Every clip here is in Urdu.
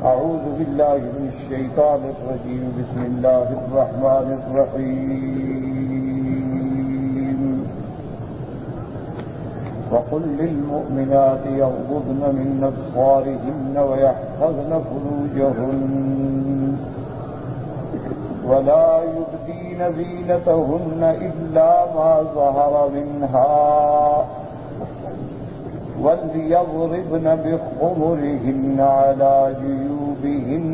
أعوذ بالله من الشيطان الرجيم. بسم الله الرحمن الرحيم. وقل للمؤمنات يغضضن من أبصارهن ويحفظن فروجهن ولا يبدين زينتهن إلا ما ظهر منها وليضربن بخمرهن على جيوبهن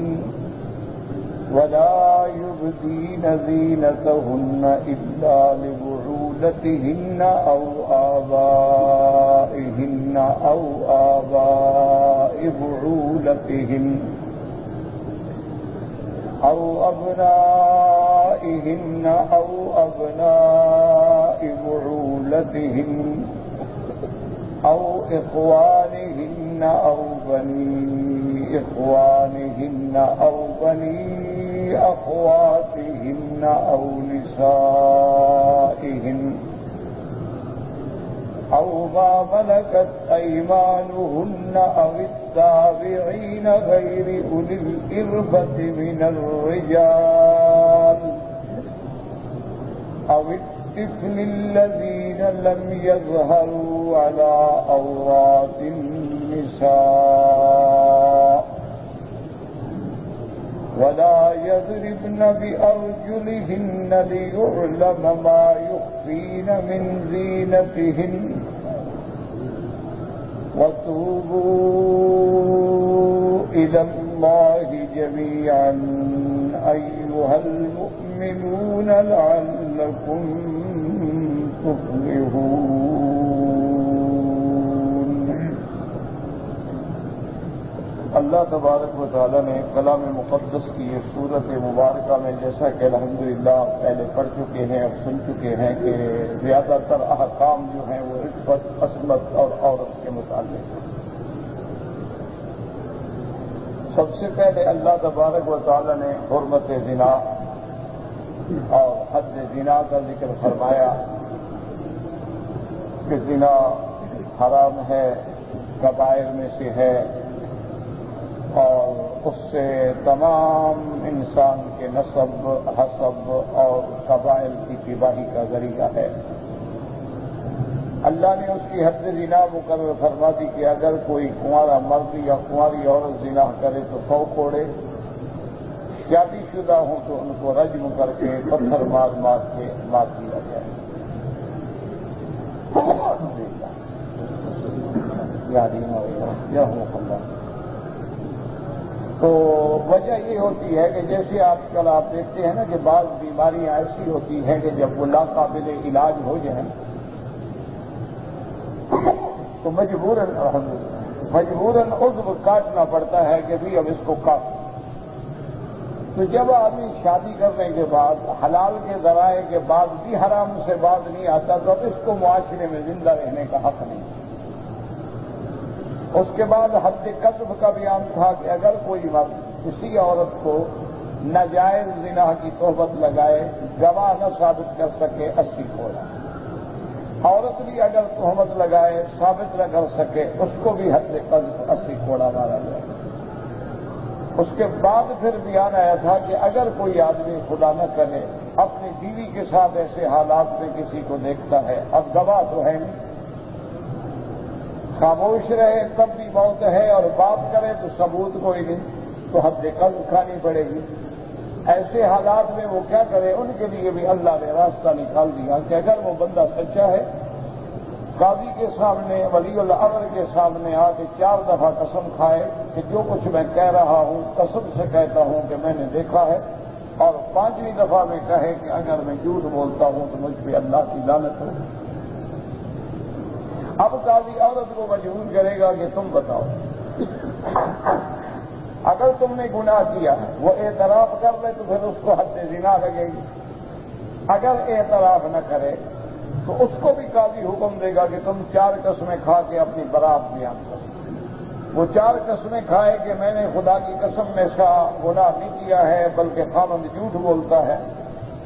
ولا يبدين زينتهن إلا لبعولتهن أو آبائهن أو آباء بعولتهن أو أبنائهن أو أبناء بعولتهن أو إخوانهن أو بني إخوانهن أو بني أخواتهن أو نسائهن أو ما ملكت أيمانهن أو التابعين غير أولي الإربة من الرجال أو الطفل الذين لم يظهروا على عورات النساء ولا يضربن بأرجلهن ليعلم ما يخفين من زينتهن وتوبوا إلى الله جميعا أيها المؤمنون لعلكم تفلحون. اللہ تبارک و تعالی نے کلام مقدس کی یہ صورت مبارکہ میں جیسا کہ الحمدللہ پہلے پڑھ چکے ہیں اور سن چکے ہیں کہ زیادہ تر احکام جو ہیں وہ عفت، عصمت اور عورت کے متعلق ہیں. سب سے پہلے اللہ تبارک و تعالی نے حرمت زنا اور حد زنا کا ذکر فرمایا کہ زنا حرام ہے، کبائر میں سے ہے اور اس سے تمام انسان کے نسب، حسب اور قبائل کی تباہی کا ذریعہ ہے. اللہ نے اس کی حد زنا مقرر فرما دی کہ اگر کوئی کنوارا مرد یا کنواری عورت زنا کرے تو 100 کوڑے، شادی شدہ ہوں تو ان کو رجم کر کے پتھر مار مار کے مار دیا جائے. تو وجہ یہ ہوتی ہے کہ جیسے آج کل آپ دیکھتے ہیں نا کہ بعض بیماریاں ایسی ہوتی ہیں کہ جب وہ لاقابل علاج ہو جائیں تو مجبوراً عضو کاٹنا پڑتا ہے کہ بھی اب اس کو کاٹ. تو جب آدمی شادی کرنے کے بعد حلال کے ذرائع کے بعد بھی حرام سے باز نہیں آتا تو اب اس کو معاشرے میں زندہ رہنے کا حق نہیں. اس کے بعد حد قذف کا بیان تھا کہ اگر کوئی مرد کسی عورت کو ناجائز زنا کی صحبت لگائے، گواہ نہ ثابت کر سکے 80 کوڑا. عورت بھی اگر تہمت لگائے ثابت نہ کر سکے اس کو بھی حد قذف 80 کوڑا مارا جائے. اس کے بعد پھر بیان آیا تھا کہ اگر کوئی آدمی خدا نہ کرے اپنی بیوی کے ساتھ ایسے حالات میں کسی کو دیکھتا ہے، اب گواہ تو ہے نہیں، خاموش رہے تب بھی موت ہے اور بات کرے تو ثبوت کوئی نہیں، تو حد قذف کھانی پڑے گی. ایسے حالات میں وہ کیا کرے؟ ان کے لیے بھی اللہ نے راستہ نکال دیا کہ اگر وہ بندہ سچا ہے قاضی کے سامنے، ولی الامر کے سامنے آ کے 4 دفعہ قسم کھائے کہ جو کچھ میں کہہ رہا ہوں قسم سے کہتا ہوں کہ میں نے دیکھا ہے، اور 5ویں دفعہ میں کہے کہ اگر میں جھوٹ بولتا ہوں تو مجھ پہ اللہ کی لعنت ہو. اب قاضی عورت کو مجبور کرے گا کہ تم بتاؤ، اگر تم نے گناہ کیا وہ اعتراف کر لے تو پھر اس کو حد زنا لگے گی. اگر اعتراف نہ کرے تو اس کو بھی قاضی حکم دے گا کہ تم 4 قسمیں کھا کے اپنی برات بیان کرو. وہ 4 قسمیں کھائے کہ میں نے خدا کی قسم میں سے گناہ نہیں کیا ہے بلکہ خامند جھوٹ بولتا ہے.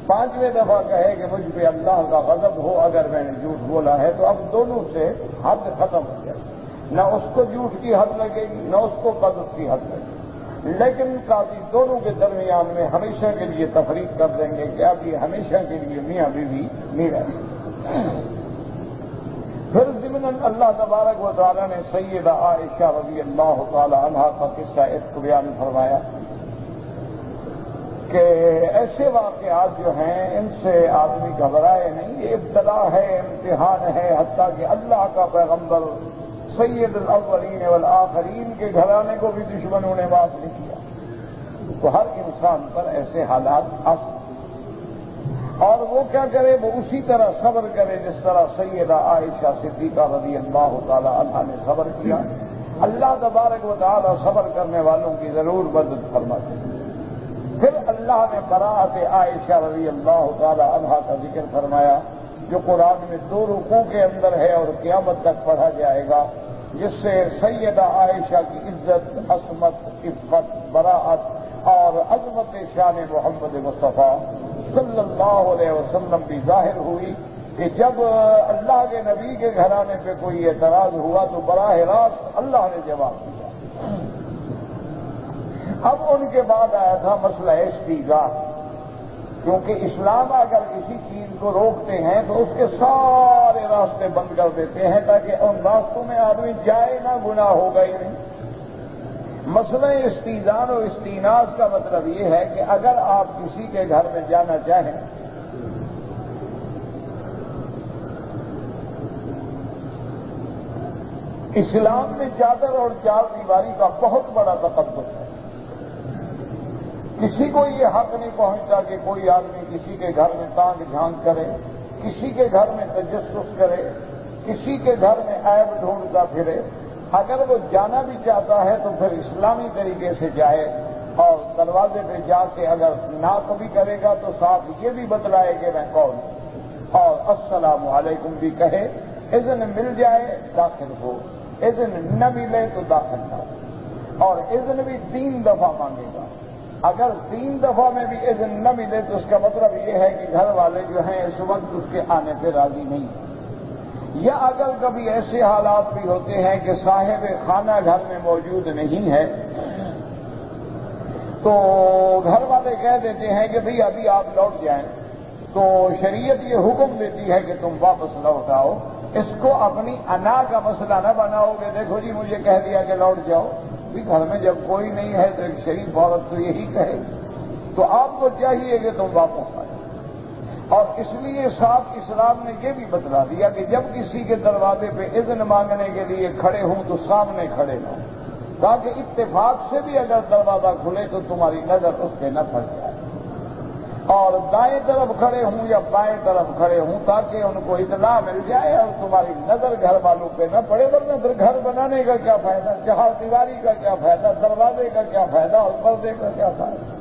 5ویں دفعہ کہے کہ مجھ پہ اللہ کا غضب ہو اگر میں نے جھوٹ بولا ہے. تو اب دونوں سے حد ختم ہو جائے، نہ اس کو جھوٹ کی حد لگے گی نہ اس کو قذف کی حد لگے گی. لیکن قاضی دونوں کے درمیان میں ہمیشہ کے لیے تفریق کر دیں گے کہ اب یہ ہمیشہ کے لیے میاں بیوی نہیں رہے۔ پھر ضمن اللہ تبارک و تعالیٰ نے سیدہ عائشہ رضی اللہ تعالی عنہا کا قصہ عشق بیان فرمایا کہ ایسے واقعات جو ہیں ان سے آدمی گھبرائے نہیں، یہ ابتلا ہے، امتحان ہے، حتیٰ کہ اللہ کا پیغمبر سید الاولین والآخرین کے گھرانے کو بھی دشمنوں نے معاف نہیں کیا۔ تو ہر انسان پر ایسے حالات آ سکتے، اور وہ کیا کرے، وہ اسی طرح صبر کرے جس طرح سیدہ عائشہ صدیقہ رضی اللہ تعالی عنہا نے صبر کیا۔ اللہ تبارک و تعالی صبر کرنے والوں کی ضرور مدد فرماتے ہیں۔ پھر اللہ نے براءت عائشہ رضی اللہ تعالی عنہا کا ذکر فرمایا جو قرآن میں 2 رکوع کے اندر ہے اور قیامت تک پڑھا جائے گا، جس سے سیدہ عائشہ کی عزت، عصمت، عفت، براءت اور عظمت شان محمد مصطفیٰ صلی اللہ علیہ وسلم بھی ظاہر ہوئی کہ جب اللہ کے نبی کے گھرانے پہ کوئی اعتراض ہوا تو براہ راست اللہ نے جواب دیا۔ اب ان کے بعد آیا تھا مسئلہ استیزاء، کیونکہ اسلام اگر کسی چیز کو روکتے ہیں تو اس کے سارے راستے بند کر دیتے ہیں تاکہ ان راستوں میں آدمی جائے نہ، گناہ ہوگا ہی نہیں۔ مسئلہ استیزان و استیناس کا مطلب یہ ہے کہ اگر آپ کسی کے گھر میں جانا چاہیں اسلام میں چادر اور 4 دیواری کا بہت بڑا تقدس ہے۔ کسی کو یہ حق نہیں پہنچتا کہ کوئی آدمی کسی کے گھر میں تانگ جھانک کرے، کسی کے گھر میں تجسس کرے، کسی کے گھر میں عیب ڈھونڈتا پھرے۔ اگر وہ جانا بھی چاہتا ہے تو پھر اسلامی طریقے سے جائے اور دروازے پہ جا کے اگر ناک بھی کرے گا تو ساتھ یہ بھی بتلائے کہ میں کون ہوں، اور السلام علیکم بھی کہے۔ اذن مل جائے داخل ہو، اذن نہ ملے تو داخل نہ ہو، اور اذن بھی 3 دفعہ مانگے گا۔ اگر 3 دفعہ میں بھی اذن نہ ملے تو اس کا مطلب یہ ہے کہ گھر والے جو ہیں اس وقت اس کے آنے پہ راضی نہیں ہیں، یا اگر کبھی ایسے حالات بھی ہوتے ہیں کہ صاحب خانہ گھر میں موجود نہیں ہے تو گھر والے کہہ دیتے ہیں کہ بھئی ابھی آپ لوٹ جائیں، تو شریعت یہ حکم دیتی ہے کہ تم واپس لوٹ آؤ۔ اس کو اپنی انا کا مسئلہ نہ بناؤ کہ دیکھو جی مجھے کہہ دیا کہ لوٹ جاؤ، بھی گھر میں جب کوئی نہیں ہے تو ایک شریف عورت تو یہی کہے، تو آپ کو چاہیے کہ تم واپس آئے۔ اور اس لیے ساتھ اسلام نے یہ بھی بتلا دیا کہ جب کسی کے دروازے پہ اذن مانگنے کے لیے کھڑے ہوں تو سامنے کھڑے ہوں، تاکہ اتفاق سے بھی اگر دروازہ کھلے تو تمہاری نظر اس پہ نہ پڑ جائے، اور دائیں طرف کھڑے ہوں یا بائیں طرف کھڑے ہوں تاکہ ان کو اطلاع مل جائے اور تمہاری نظر گھر والوں پہ نہ پڑے، ورنہ پھر گھر بنانے کا کیا فائدہ، 4 دیواری کا کیا فائدہ، دروازے کا کیا فائدہ اور پردے کا کیا فائدہ۔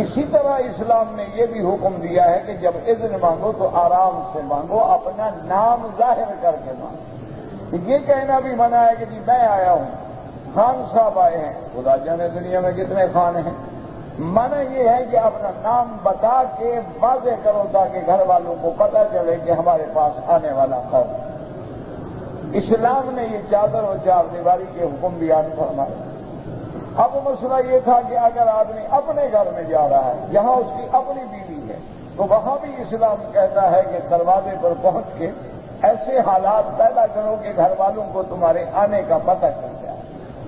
اسی طرح اسلام نے یہ بھی حکم دیا ہے کہ جب اذن مانگو تو آرام سے مانگو، اپنا نام ظاہر کر کے مانگو۔ یہ کہنا بھی منع ہے کہ جی میں آیا ہوں، خان صاحب آئے ہیں، خدا جانے دنیا میں کتنے خان ہیں۔ منع یہ ہے کہ اپنا نام بتا کے واضح کرو تاکہ گھر والوں کو پتہ چلے کہ ہمارے پاس آنے والا کون ہے۔ اسلام نے یہ چادر اور 4 دیواری کے حکم بیان فرمائے۔ اب مسئلہ یہ تھا کہ اگر آدمی اپنے گھر میں جا رہا ہے جہاں اس کی اپنی بیوی ہے تو وہاں بھی اسلام کہتا ہے کہ دروازے پر پہنچ کے ایسے حالات پیدا کرو کہ گھر والوں کو تمہارے آنے کا پتہ چل جائے،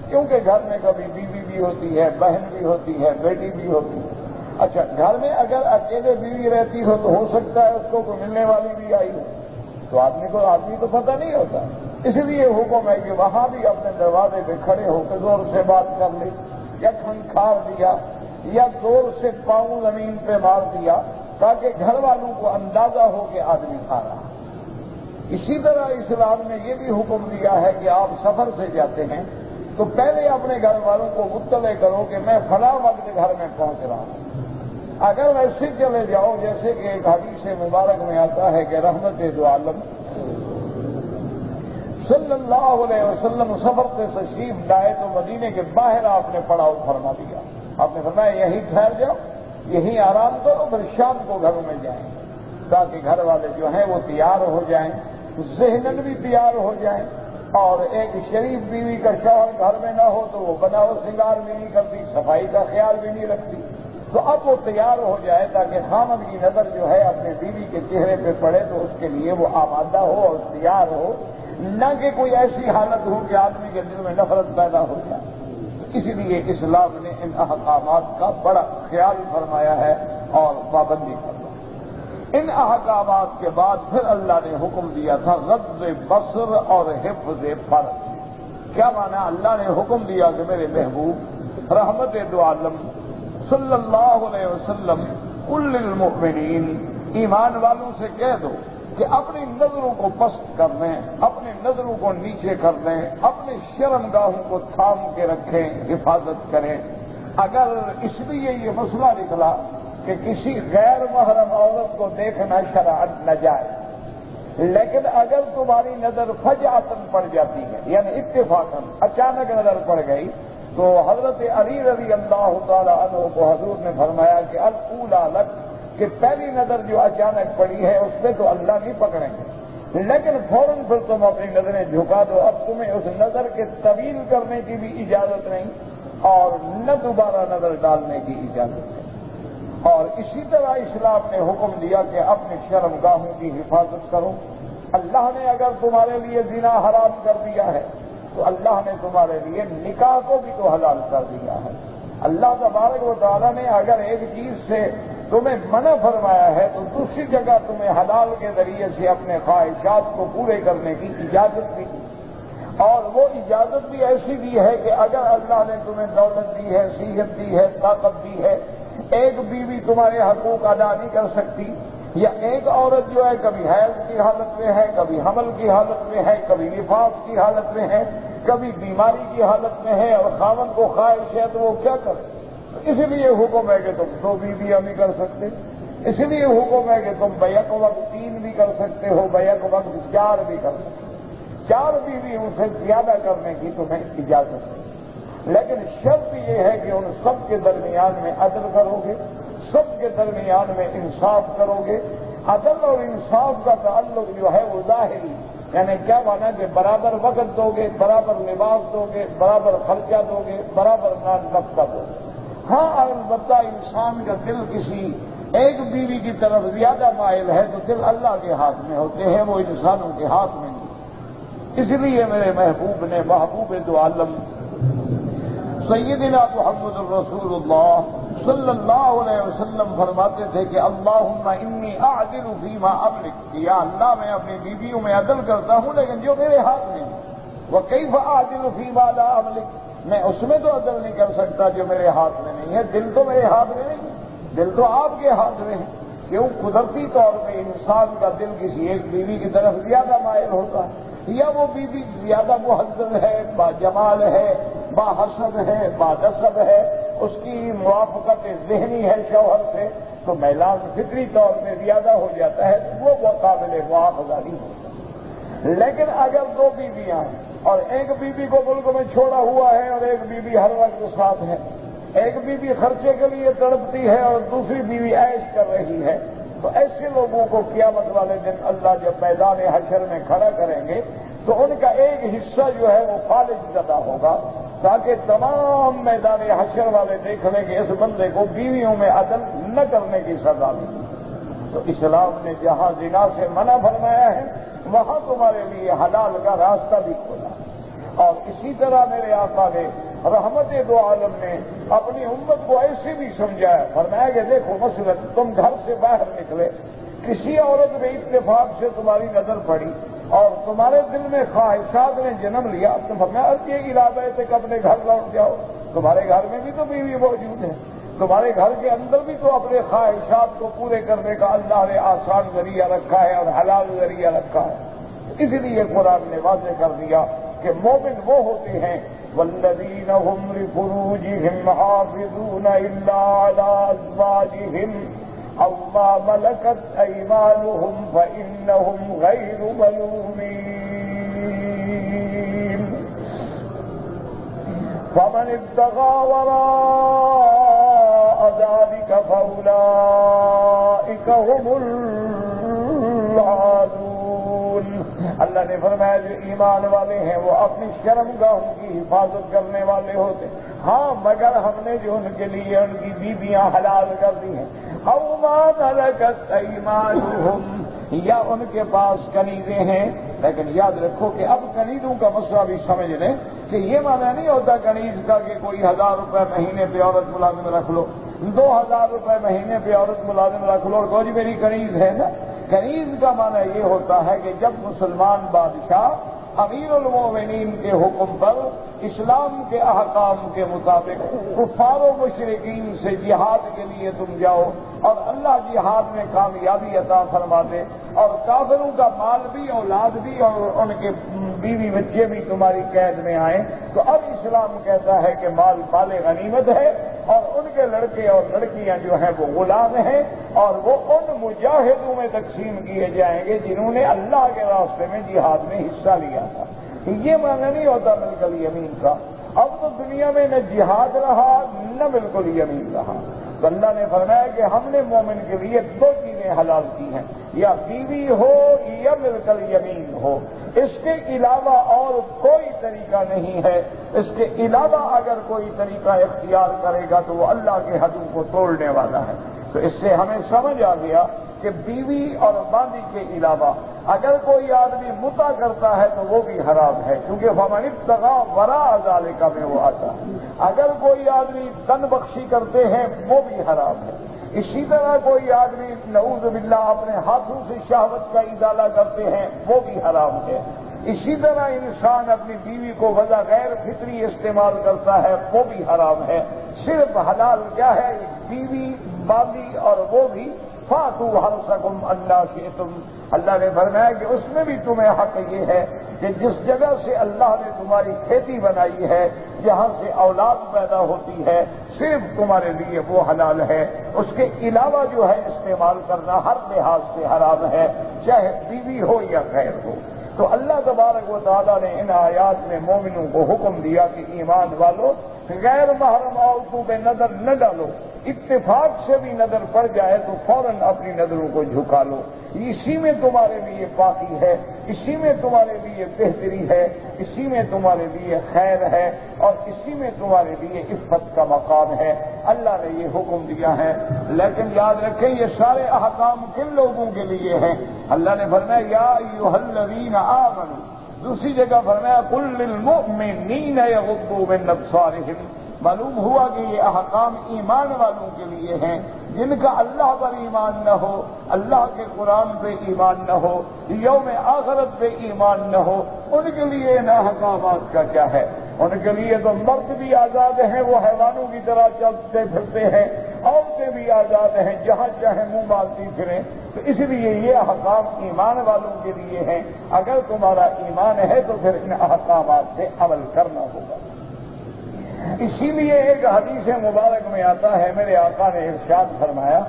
کیونکہ گھر میں کبھی بیوی بھی ہوتی ہے، بہن بھی ہوتی ہے، بیٹی بھی ہوتی ہے۔ اچھا، گھر میں اگر اکیلے بیوی رہتی ہو تو ہو سکتا ہے اس کو کوئی ملنے والی بھی آئی ہو، تو آدمی کو پتہ نہیں ہوتا، اس لیے حکم ہے کہ وہاں بھی اپنے دروازے پہ کھڑے ہو کے زور سے بات کر لی، یا کھنکھار دیا یا زور سے پاؤں زمین پہ مار دیا تاکہ گھر والوں کو اندازہ ہو کہ آدمی آ رہا۔ اسی طرح اسلام نے یہ بھی حکم دیا ہے کہ آپ سفر سے جاتے ہیں تو پہلے اپنے گھر والوں کو مطلع کرو کہ میں فلاں وقت گھر میں پہنچ رہا ہوں۔ اگر ویسے چلے جاؤ جیسے کہ ایک حدیث مبارک میں آتا ہے کہ رحمت دو عالم صلی اللہ علیہ وسلم سفر سے تشریف لائے تو مدینے کے باہر آپ نے پڑاؤ فرما دیا، آپ نے فرمایا یہیں ٹھہر جاؤ، یہیں آرام کرو، پھر شام کو گھروں میں جائیں تاکہ گھر والے جو ہیں وہ تیار ہو جائیں، ذہناً بھی تیار ہو جائیں اور ایک شریف بیوی کا شوہر گھر میں نہ ہو تو وہ بناؤ سنگار بھی نہیں کرتی، صفائی کا خیال بھی نہیں رکھتی. تو اب وہ تیار ہو جائے تاکہ خامد کی نظر جو ہے اپنے بیوی کے چہرے پہ پڑے تو اس کے لیے وہ آمادہ ہو اور تیار ہو، نہ کہ کوئی ایسی حالت ہو کہ آدمی کے دل میں نفرت پیدا ہو جائے. اس لیے اسلام نے ان احکامات کا بڑا خیال فرمایا ہے اور پابندی کرنا. ان احکامات کے بعد پھر اللہ نے حکم دیا تھا غض بصر اور حفظ فرج. کیا معنی؟ اللہ نے حکم دیا کہ میرے محبوب رحمت دو عالم صلی اللہ علیہ وسلم کل المؤمنین، ایمان والوں سے کہہ دو کہ اپنی نظروں کو پست کر دیں، اپنی نظروں کو نیچے کر دیں، اپنے شرمگاہوں کو تھام کے رکھیں، حفاظت کریں. اگر اس لیے یہ مسئلہ نکلا کہ کسی غیر محرم عورت کو دیکھنا شرعاً ناجائز، لیکن اگر تمہاری نظر فجأتاً پڑ جاتی ہے، یعنی اتفاقاً اچانک نظر پڑ گئی، تو حضرت علی رضی اللہ تعالی عنہ کو حضور نے فرمایا کہ الاولی لک، کہ پہلی نظر جو اچانک پڑی ہے اس پہ تو اللہ نہیں پکڑیں گے، لیکن فوراً پھر تم اپنی نظریں جھکا دو. اب تمہیں اس نظر کے طویل کرنے کی بھی اجازت نہیں اور نہ دوبارہ نظر ڈالنے کی اجازت ہے. اور اسی طرح اسلام نے حکم دیا کہ اپنے شرمگاہوں کی حفاظت کرو. اللہ نے اگر تمہارے لیے زنا حرام کر دیا ہے تو اللہ نے تمہارے لیے نکاح کو بھی تو حلال کر دیا ہے. اللہ تبارک و تعالیٰ نے اگر ایک چیز سے تمہیں منع فرمایا ہے تو دوسری جگہ تمہیں حلال کے ذریعے سے اپنے خواہشات کو پورے کرنے کی اجازت بھی دی. اور وہ اجازت بھی ایسی دی ہے کہ اگر اللہ نے تمہیں دولت دی ہے، صحت دی ہے، طاقت دی ہے، ایک بیوی تمہارے حقوق ادا نہیں کر سکتی، یا ایک عورت جو ہے کبھی حیض کی حالت میں ہے، کبھی حمل کی حالت میں ہے، کبھی نفاس کی حالت میں ہے، کبھی بیماری کی حالت میں ہے، اور خاوند کو خواہش ہے تو وہ کیا کرے؟ اس لیے حکم ہے کہ تم 2 بیویاں بھی کر سکتے، اس لیے حکم ہے کہ تم بیک وقت 3 بھی کر سکتے ہو، بیک وقت 4 بھی کر سکتے ہو. 4 بیویوں سے زیادہ کرنے کی تمہیں اجازت ہے، لیکن شرط یہ ہے کہ ان سب کے درمیان میں عدل کرو گے، سب کے درمیان میں انصاف کرو گے. عدل اور انصاف کا تعلق جو ہے وہ ظاہری، یعنی کیا مانا کہ برابر وقت دو گے، برابر لباس دو گے، برابر خرچہ دو گے، برابر نفقہ دو گے. ہاں البتہ انسان کا دل کسی ایک بیوی کی طرف زیادہ مائل ہے تو دل اللہ کے ہاتھ میں ہوتے ہیں، وہ انسانوں کے ہاتھ میں نہیں. اس لیے میرے محبوب نے محبوب دو عالم سیدنا محمد الرسول اللہ صلی اللہ علیہ وسلم فرماتے تھے کہ اللہم انی اعدل فیما املک، یا اللہ میں اپنی بیویوں میں عدل کرتا ہوں لیکن جو میرے ہاتھ میں ہے. وکیف اعدل فیما لا املک، میں اس میں تو عدل نہیں کر سکتا جو میرے ہاتھ میں نہیں ہے. دل تو میرے ہاتھ میں نہیں ہے، دل تو آپ کے ہاتھ میں ہے. کیوں؟ قدرتی طور پہ انسان کا دل کسی ایک بیوی کی طرف زیادہ مائل ہوتا ہے، یا وہ بیوی زیادہ مہذب ہے، با جمال ہے، با حسب ہے، با نسب ہے، اس کی موافقت ذہنی ہے شوہر سے، تو میلان فطری طور پہ زیادہ ہو جاتا ہے، وہ قابل مواخذہ نہیں ہوتا. لیکن اگر 2 بیویاں ہیں اور ایک بیوی کو ملک میں چھوڑا ہوا ہے اور ایک بیوی ہر وقت ساتھ ہے، ایک بیوی خرچے کے لیے تڑپتی ہے اور دوسری بیوی عیش کر رہی ہے، تو ایسے لوگوں کو قیامت والے دن اللہ جب میدان حشر میں کھڑا کریں گے تو ان کا ایک حصہ جو ہے وہ فالج زدہ ہوگا، تاکہ تمام میدان حشر والے دیکھ لیں کہ اس بندے کو بیویوں میں عدل نہ کرنے کی سزا ملی. تو اسلام نے جہاں زنا سے منع فرمایا ہے وہاں تمہارے لیے حلال کا راستہ بھی کھولا. اور اسی طرح میرے آقا نے رحمت دو عالم نے اپنی امت کو ایسے بھی سمجھایا، فرمایا کہ دیکھو مثلا تم گھر سے باہر نکلے، کسی عورت میں اتفاق سے تمہاری نظر پڑی اور تمہارے دل میں خواہشات نے جنم لیا، تو فرمایا یہ ارادہ ہے کہ اپنے گھر لوٹ جاؤ. تمہارے گھر میں بھی تو بیوی موجود ہے، تمہارے گھر کے اندر بھی تو اپنے خواہشات کو پورے کرنے کا اللہ نے آسان ذریعہ رکھا ہے اور حلال ذریعہ رکھا ہے. اس لیے قرآن نے واضح کر دیا کہ مومن وہ ہوتے ہیں والذین هم لفروجهم حافظون الا علی ازواجهم او ما ملکت ایمانهم فانهم غیر ملومین فمن ابتغى وراء ذلك فاولئک هم العادون. اللہ اللہ نے فرمایا جو ایمان والے ہیں وہ اپنی شرمگاہوں کی حفاظت کرنے والے ہوتے، ہاں مگر ہم نے جو ان کے لیے ان کی بیویاں حلال کر دی ہیں، او ما ملکت ایمانہم، یا ان کے پاس کنیزیں ہیں، لیکن یاد رکھو کہ اب کنیزوں کا مسئلہ بھی سمجھ لیں کہ یہ معنی نہیں ہوتا کنیز کا کہ کوئی 1000 روپے مہینے پہ عورت ملازم رکھ لو، 2000 روپے مہینے پہ عورت ملازم رکھ لو اور کوئی میری کنیز ہے نا۔ کنیز کا معنی یہ ہوتا ہے کہ جب مسلمان بادشاہ امیر المومنین کے حکم پر اسلام کے احکام کے مطابق کفار و مشرکین سے جہاد کے لیے تم جاؤ اور اللہ جہاد میں کامیابی عطا فرما دے، اور کافروں کا مال بھی اولاد بھی اور ان کے بیوی بچے بھی تمہاری قید میں آئیں، تو اب اسلام کہتا ہے کہ مال غنیمت ہے اور ان کے لڑکے اور لڑکیاں جو ہیں وہ غلام ہیں، اور وہ ان مجاہدوں میں تقسیم کیے جائیں گے جنہوں نے اللہ کے راستے میں جہاد میں حصہ لیا تھا۔ یہ معنی نہیں ہوتا ملک الیمین کا۔ اب تو دنیا میں نہ جہاد رہا نہ ملک الیمین رہا، تو اللہ نے فرمایا کہ ہم نے مومن کے لیے 2 چیزیں حلال کی ہیں، یا بیوی ہو یا ملک الیمین ہو، اس کے علاوہ اور کوئی طریقہ نہیں ہے۔ اس کے علاوہ اگر کوئی طریقہ اختیار کرے گا تو وہ اللہ کے حدوں کو توڑنے والا ہے۔ تو اس سے ہمیں سمجھ آ گیا کہ بیوی اور باندی کے علاوہ اگر کوئی آدمی متع کرتا ہے تو وہ بھی حرام ہے، کیونکہ فمن ابتغى وراء ذلك میں وہ آتا ہے۔ اگر کوئی آدمی تن بخشی کرتے ہیں وہ بھی حرام ہے۔ اسی طرح کوئی آدمی نعوذ باللہ اپنے ہاتھوں سے شہوت کا ازالہ کرتے ہیں وہ بھی حرام ہے۔ اسی طرح انسان اپنی بیوی کو وجہ غیر فطری استعمال کرتا ہے وہ بھی حرام ہے۔ صرف حلال کیا ہے؟ بیوی باندی اور وہ بھی فاتو حرثکم اللہ شئتم۔ اللہ نے فرمایا کہ اس میں بھی تمہیں حق یہ ہے کہ جس جگہ سے اللہ نے تمہاری کھیتی بنائی ہے، جہاں سے اولاد پیدا ہوتی ہے، صرف تمہارے لیے وہ حلال ہے۔ اس کے علاوہ جو ہے استعمال کرنا ہر لحاظ سے حرام ہے، چاہے بیوی ہو یا غیر ہو۔ تو اللہ تبارک و تعالیٰ نے ان آیات میں مومنوں کو حکم دیا کہ ایمان والو غیر محرم عورتوں پہ نظر نہ ڈالو، اتفاق سے بھی نظر پڑ جائے تو فوراً اپنی نظروں کو جھکا لو، اسی میں تمہارے لیے پاکی ہے، اسی میں تمہارے لیے بہتری ہے، اسی میں تمہارے لیے خیر ہے، اور اسی میں تمہارے لیے عفت کا مقام ہے۔ اللہ نے یہ حکم دیا ہے، لیکن یاد رکھیں یہ سارے احکام کن لوگوں کے لیے ہیں؟ اللہ نے فرمایا یا ایھا الذین آمنوا، دوسری جگہ فرمایا قل للمؤمنین یغضوا من ابصارہم۔ معلوم ہوا کہ یہ احکام ایمان والوں کے لیے ہیں، جن کا اللہ پر ایمان نہ ہو، اللہ کے قرآن پہ ایمان نہ ہو، یوم آخرت پہ ایمان نہ ہو، ان کے لیے ان احکامات کا کیا ہے؟ ان کے لیے تو مرد بھی آزاد ہیں، وہ حیوانوں کی طرح چلتے پھرتے ہیں، عورتیں بھی آزاد ہیں، جہاں چاہے منہ مالتی پھریں۔ تو اس لیے یہ احکام ایمان والوں کے لیے ہیں۔ اگر تمہارا ایمان ہے تو پھر ان احکامات سے عمل کرنا ہوگا۔ اسی لیے ایک حدیث مبارک میں آتا ہے، میرے آقا نے ارشاد فرمایا،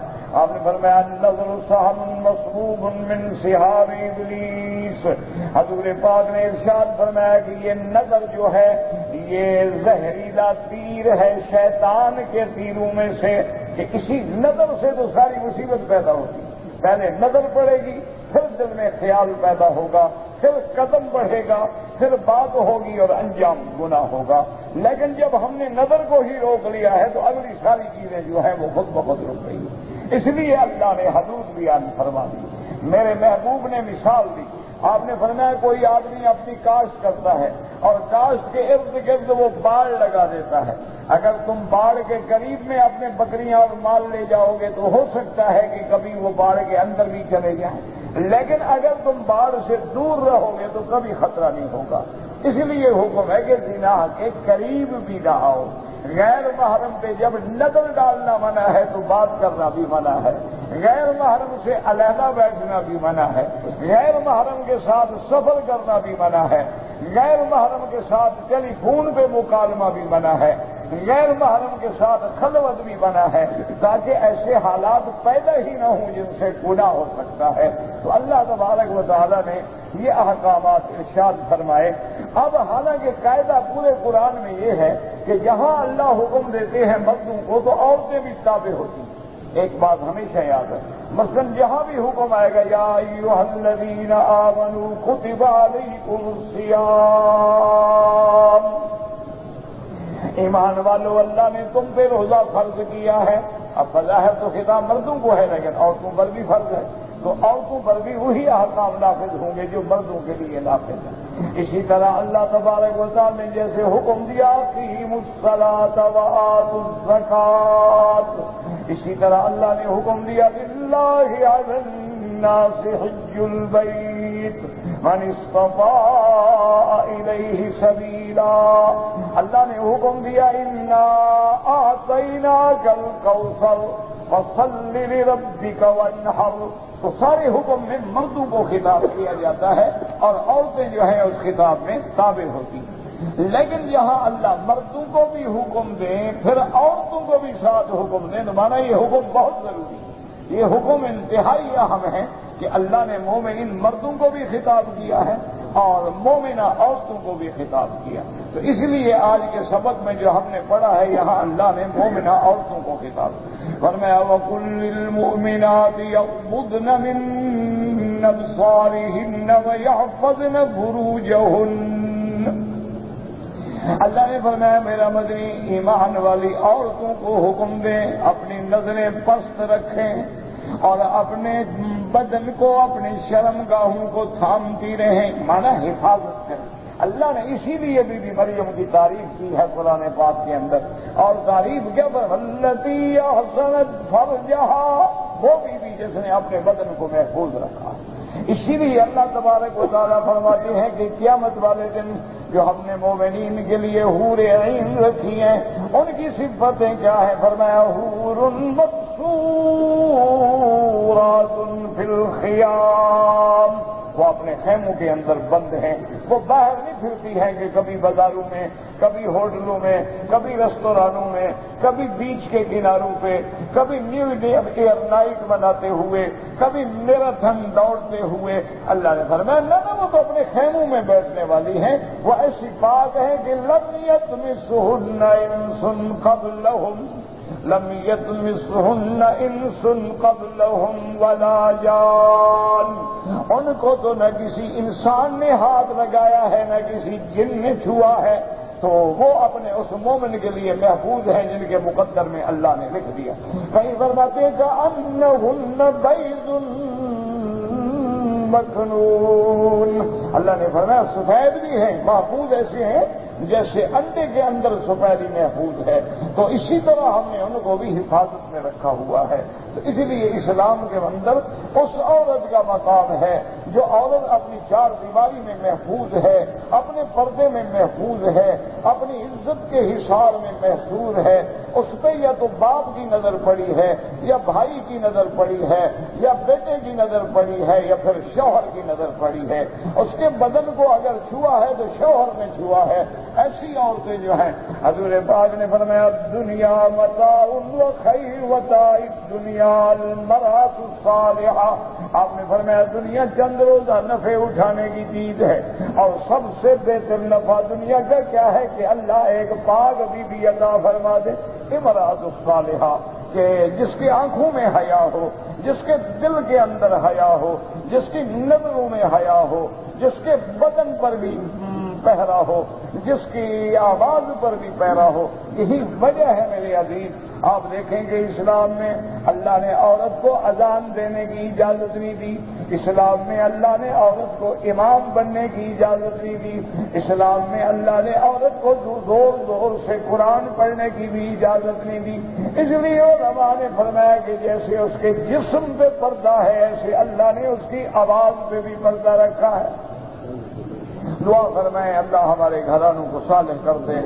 آپ نے فرمایا النظر سهم مصبوب من سحاب ابلیس۔ حضور پاک نے ارشاد فرمایا کہ یہ نظر جو ہے یہ زہریلا تیر ہے شیطان کے تیروں میں سے، کہ اسی نظر سے تو ساری مصیبت پیدا ہوتی ہے۔ پہلے نظر پڑے گی، پھر دل میں خیال پیدا ہوگا، پھر قدم بڑھے گا، پھر بات ہوگی اور انجام گناہ ہوگا۔ لیکن جب ہم نے نظر کو ہی روک لیا ہے تو اگلی ساری چیزیں جو ہیں وہ خود بخود رک گئی۔ اس لیے اللہ نے حدود بیان فرما دی، میرے محبوب نے مثال دی۔ آپ نے فرمایا کوئی آدمی اپنی کاشت کرتا ہے اور کاشت کے ارد گرد وہ باڑ لگا دیتا ہے۔ اگر تم باڑ کے قریب میں اپنے بکریاں اور مال لے جاؤ گے تو ہو سکتا ہے کہ کبھی وہ باڑ کے اندر بھی چلے جائیں، لیکن اگر تم باڑ سے دور رہو گے تو کبھی خطرہ نہیں ہوگا۔ اس لیے حکم ہے کہ زنا کے قریب بھی نہ آؤ۔ غیر محرم پہ جب نظر ڈالنا منع ہے تو بات کرنا بھی منع ہے، غیر محرم سے علیحدہ بیٹھنا بھی منع ہے، غیر محرم کے ساتھ سفر کرنا بھی منع ہے، غیر محرم کے ساتھ ٹیلی فون پہ مکالمہ بھی منع ہے، غیر محرم کے ساتھ خلوت بھی منع ہے، تاکہ ایسے حالات پیدا ہی نہ ہوں جن سے گناہ ہو سکتا ہے۔ تو اللہ تبارک و تعالیٰ نے یہ احکامات ارشاد فرمائے۔ اب حالانکہ قاعدہ پورے قرآن میں یہ ہے کہ جہاں اللہ حکم دیتے ہیں مردوں کو تو عورتیں بھی تابع ہوتی ہیں۔ ایک بات ہمیشہ یاد ہے، مثلا جہاں بھی حکم آئے گا یا ایھا الذین آمنوا کتب علیکم الصیام، ایمان والو اللہ نے تم پہ روزہ فرض کیا ہے. اب بظاہر تو خطاب مردوں کو ہے لیکن عورتوں پر بھی فرض ہے، تو عورتوں پر بھی وہی احکام نافذ ہوں گے جو مردوں کے لیے نافذ ہیں. اسی طرح اللہ تبارک و تعالی نے جیسے حکم دیا اقیموا الصلاۃ وآتوا الزکاۃ، اسی طرح اللہ نے حکم دیا للہ علی الناس حج البیت من استطاع الیہ سبیلا. اللہ نے حکم دیا انا اعطیناک الکوثر فصل لربک وانحر. تو سارے حکم میں مردوں کو خطاب کیا جاتا ہے اور عورتیں جو ہیں اس خطاب میں تابع ہوتی ہیں. لیکن جہاں اللہ مردوں کو بھی حکم دیں پھر عورتوں کو بھی ساتھ حکم دیں تو مانا یہ حکم بہت ضروری ہے. یہ حکم انتہائی اہم ہے کہ اللہ نے مومنین مردوں کو بھی خطاب کیا ہے اور مومنہ عورتوں کو بھی خطاب کیا. تو اس لیے آج کے سبق میں جو ہم نے پڑھا ہے یہاں اللہ نے مومنہ عورتوں کو خطاب کیا. فرمایا وَقُلْ لِلْمُؤْمِنَاتِ يَغْضُضْنَ مِنْ أَبْصَارِهِنَّ وَيَحْفَظْنَ فُرُوجَهُنَّ. اللہ نے فرمایا میرا مدنی ایمان والی عورتوں کو حکم دیں اپنی نظریں پست رکھیں اور اپنے بدن کو اپنی شرمگاہوں کو تھامتی رہیں، مانا حفاظت کریں. اللہ نے اسی لیے بی بی مریم کی تعریف کی ہے قرآن پاک کے اندر. اور تعریف کیا التی احسنت فرجہا، وہ بی بی جس نے اپنے بدن کو محفوظ رکھا. اسی لیے اللہ تبارک و تعالیٰ فرماتے ہیں کہ قیامت والے دن جو ہم نے مومنین کے لیے حور عین رکھی ہیں ان کی صفتیں کیا ہے؟ فرمایا حور مقصورات فی الخیام، وہ اپنے خیموں کے اندر بند ہیں، وہ باہر نہیں پھرتی ہیں کہ کبھی بازاروں میں، کبھی ہوٹلوں میں، کبھی ریستورانوں میں، کبھی بیچ کے کناروں پہ، کبھی نیو ایئر نائٹ مناتے ہوئے، کبھی میراتھن دوڑتے ہوئے. اللہ نے فرمایا نہ وہ تو اپنے خیموں میں بیٹھنے والی ہیں. وہ ایسی بات ہے کہ لم یطمثہن انس قبلہم لم یطمثہن انس قبلہم ولا جان. ان کو تو نہ کسی انسان نے ہاتھ لگایا ہے نہ کسی جن نے چھوا ہے، تو وہ اپنے اس مومن کے لیے محفوظ ہیں جن کے مقدر میں اللہ نے لکھ دیا. کہیں فرماتے ہیں کأنہن بیض مکنون. اللہ نے فرمایا سفید بھی ہیں، محفوظ ایسے ہیں جیسے انڈے کے اندر سفیدی محفوظ ہے. تو اسی طرح ہم نے ان کو بھی حفاظت میں رکھا ہوا ہے. تو اسی لیے اسلام کے اندر اس عورت کا مقام ہے جو عورت اپنی چار دیواری میں محفوظ ہے، اپنے پردے میں محفوظ ہے، اپنی عزت کے حصار میں محفوظ ہے. اس پہ یا تو باپ کی نظر پڑی ہے یا بھائی کی نظر پڑی ہے یا بیٹے کی نظر پڑی ہے یا پھر شوہر کی نظر پڑی ہے. اس کے بدن کو اگر چھوا ہے تو شوہر نے چھوا ہے. ایسی عورتیں جو ہیں حضور پاک نے فرمایا دنیا متاع وخیر متاع الدنیا المرأة الصالحہ. آپ نے فرمایا دنیا چند روزہ نفع اٹھانے کی چیز ہے اور سب سے بہتر نفع دنیا کا کیا ہے کہ اللہ ایک پاک بیوی عطا فرما دے. امرأة الصالحہ کہ جس کی آنکھوں میں حیا ہو، جس کے دل کے اندر حیا ہو، جس کی نظروں میں حیا ہو، جس کے بدن پر بھی پہرا ہو، جس کی آواز پر بھی پہرا ہو. یہی وجہ ہے میرے عزیز. آپ دیکھیں گے اسلام میں اللہ نے عورت کو اذان دینے کی اجازت نہیں دی، اسلام میں اللہ نے عورت کو امام بننے کی اجازت نہیں دی، اسلام میں اللہ نے عورت کو زور زور سے قرآن پڑھنے کی بھی اجازت نہیں دی. اس لیے علماء نے فرمایا کہ جیسے اس کے جسم پہ پردہ ہے ایسے اللہ نے اس کی آواز پہ بھی پردہ رکھا ہے. دعا فرمائیں اللہ ہمارے گھرانوں کو صالح کر دیں،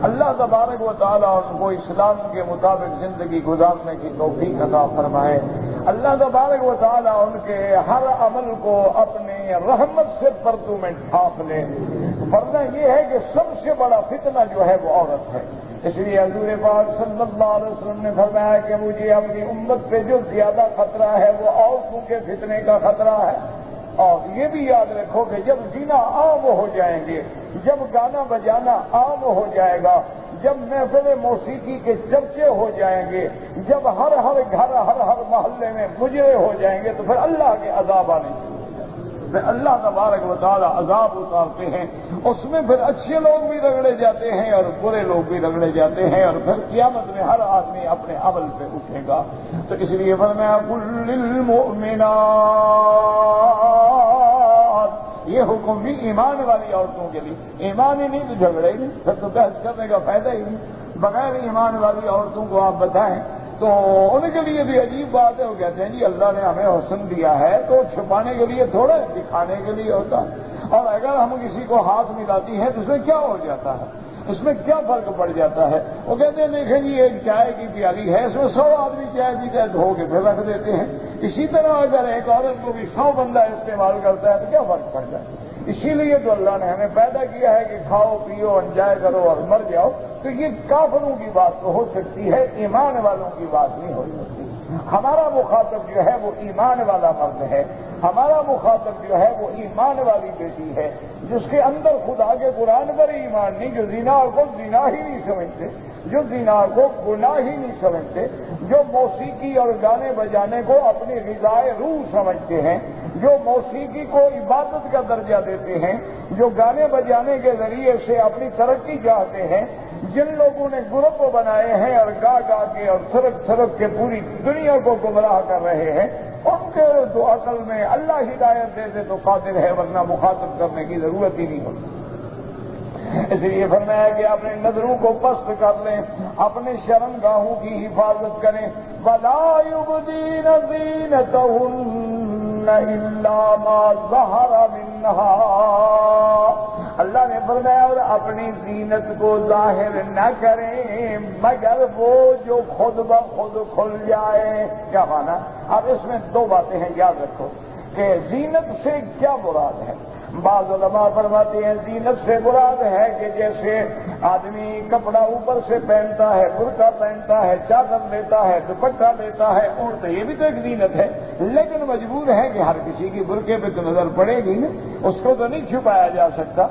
اللہ تبارک و تعالیٰ ان کو اسلام کے مطابق زندگی گزارنے کی توفیق عطا فرمائے. اللہ تبارک و تعالیٰ ان کے ہر عمل کو اپنے رحمت سے پردوں میں ڈھانپ لے. ورنہ یہ ہے کہ سب سے بڑا فتنہ جو ہے وہ عورت ہے. اس لیے حضور پاک صلی اللہ علیہ وسلم نے فرمایا کہ مجھے اپنی امت پہ جو زیادہ خطرہ ہے وہ عورتوں کے فتنے کا خطرہ ہے. اور یہ بھی یاد رکھو کہ جب زنا عام ہو جائیں گے، جب گانا بجانا عام ہو جائے گا، جب محفل موسیقی کے چرچے ہو جائیں گے، جب ہر گھر ہر محلے میں مجرے ہو جائیں گے، تو پھر اللہ کے عذاب آنے شروع ہو جائیں گے۔ پھر اللہ تبارک و تعالی عذاب اتارتے ہیں، اس میں پھر اچھے لوگ بھی رگڑے جاتے ہیں اور برے لوگ بھی رگڑے جاتے ہیں، اور پھر قیامت میں ہر آدمی اپنے عمل پہ اٹھے گا۔ تو اس لیے فرمایا قل للمؤمنات، یہ حکم بھی ایمان والی عورتوں کے لیے، ایمان ہی نہیں تو جھگڑے ہی نہیں، پھر تو بحث کرنے کا فائدہ ہی نہیں۔ بغیر ایمان والی عورتوں کو آپ بتائیں تو ان کے لیے بھی عجیب بات ہے، وہ کہتے ہیں جی اللہ نے ہمیں حسن دیا ہے تو چھپانے کے لیے تھوڑا دکھانے کے لیے ہوتا ہے، اور اگر ہم کسی کو ہاتھ ملاتی ہیں تو اس میں کیا ہو جاتا ہے، اس میں کیا فرق پڑ جاتا ہے؟ وہ کہتے ہیں دیکھیں جی ایک چائے کی پیالی ہے، اس میں 100 آدمی چائے پیتے ہیں، دھو کے پھر رکھ دیتے ہیں۔ اسی طرح اگر ایک عورت کو بھی 100 بندہ استعمال کرتا ہے تو کیا فرق پڑ جائے؟ اسی لیے تو اللہ نے ہمیں پیدا کیا ہے کہ کھاؤ پیو انجوائے کرو اور مر جاؤ۔ تو یہ کافروں کی بات تو ہو سکتی ہے، ایمان والوں کی بات نہیں ہو سکتی۔ ہمارا مخاطب جو ہے وہ ایمان والا مرد ہے، ہمارا مخاطب جو ہے وہ ایمان والی بیٹی ہے، جس کے اندر خدا کے قرآن پر ایمان نہیں، جو زنا کو زنا ہی نہیں سمجھتے، جو زنا کو گناہ ہی نہیں سمجھتے، جو موسیقی اور گانے بجانے کو اپنی غذائے روح سمجھتے ہیں، جو موسیقی کو عبادت کا درجہ دیتے ہیں، جو گانے بجانے کے ذریعے سے اپنی ترقی چاہتے ہیں، جن لوگوں نے گروپ بنائے ہیں اور گا کے اور سرک کے پوری دنیا کو گمراہ کر رہے ہیں، ان کے تو عقل میں اللہ ہدایت دے دے تو قادر ہے، ورنہ مخاطب کرنے کی ضرورت ہی نہیں ہوتی۔ اس لیے فرمایا کہ اپنے نظروں کو پست کر لیں، اپنے شرمگاہوں کی حفاظت کریں۔ وَلَا يُبْدِينَ زِينَتَهُنَّ إِلَّا مَا ظَهَرَ مِنْهَا، اللہ نے فرمایا اور اپنی زینت کو ظاہر نہ کریں مگر وہ جو خود بخود کھل جائے۔ کیا مانا؟ اب اس میں 2 باتیں ہیں، یاد رکھو کہ زینت سے کیا مراد ہے۔ بعض علماء فرماتے ہیں زینت سے مراد ہے کہ جیسے آدمی کپڑا اوپر سے پہنتا ہے، برقع پہنتا ہے، چادر لیتا ہے، دوپٹہ لیتا ہے، اور تو یہ بھی تو ایک زینت ہے، لیکن مجبور ہے کہ ہر کسی کی برقعے پہ تو نظر پڑے گی نا، اس کو تو نہیں چھپایا جا سکتا،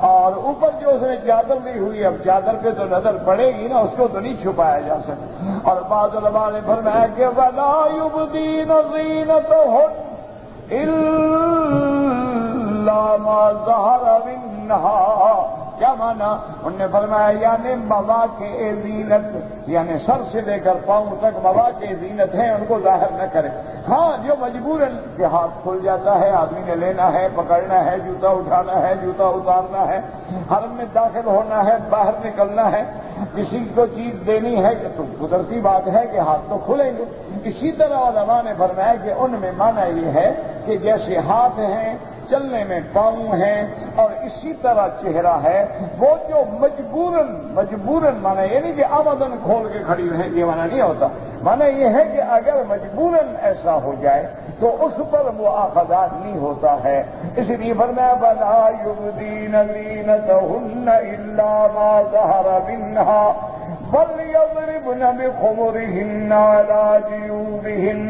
اور اوپر جو اس نے چادر لی ہوئی اب چادر پہ تو نظر پڑے گی نا، اس کو تو نہیں چھپایا جا سکتا۔ اور بعض علماء نے فرمایا کہ وَلَا يُبْدِينَ زِينَتَهُنَّ إِلَّا مَا ظَهَرَ مِنْهَا، کیا مانا؟ انہوں نے فرمایا یعنی مواقع زینت، یعنی سر سے لے کر پاؤں تک مواقع زینت ہیں، ان کو ظاہر نہ کرے۔ ہاں جو مجبوراً کہ ہاتھ کھل جاتا ہے، آدمی نے لینا ہے، پکڑنا ہے، جوتا اٹھانا ہے، جوتا اتارنا ہے، حرم میں داخل ہونا ہے، باہر نکلنا ہے، کسی کو چیز دینی ہے تو قدرتی بات ہے کہ ہاتھ تو کھلیں گے۔ اسی طرح علماء نے فرمایا کہ ان میں معنی یہ ہے کہ جیسے ہاتھ ہیں، چلنے میں پاؤں ہیں، اور اسی طرح چہرہ ہے، وہ جو مجبوراً مانا یہ نہیں کہ آمدن کھول کے کھڑی رہیں، یہ مانا نہیں ہوتا، مانا یہ ہے کہ اگر مجبوراً ایسا ہو جائے تو اس پر مؤاخذہ نہیں ہوتا ہے۔ اس لیے فرمایا وَلَا يُبْدِينَ زِينَتَهُنَّ إِلَّا مَا ظَهَرَ مِنْهَا وَلْيَضْرِبْنَ بِخُمُرِهِنَّ عَلَى جِيُوبِهِنَّ،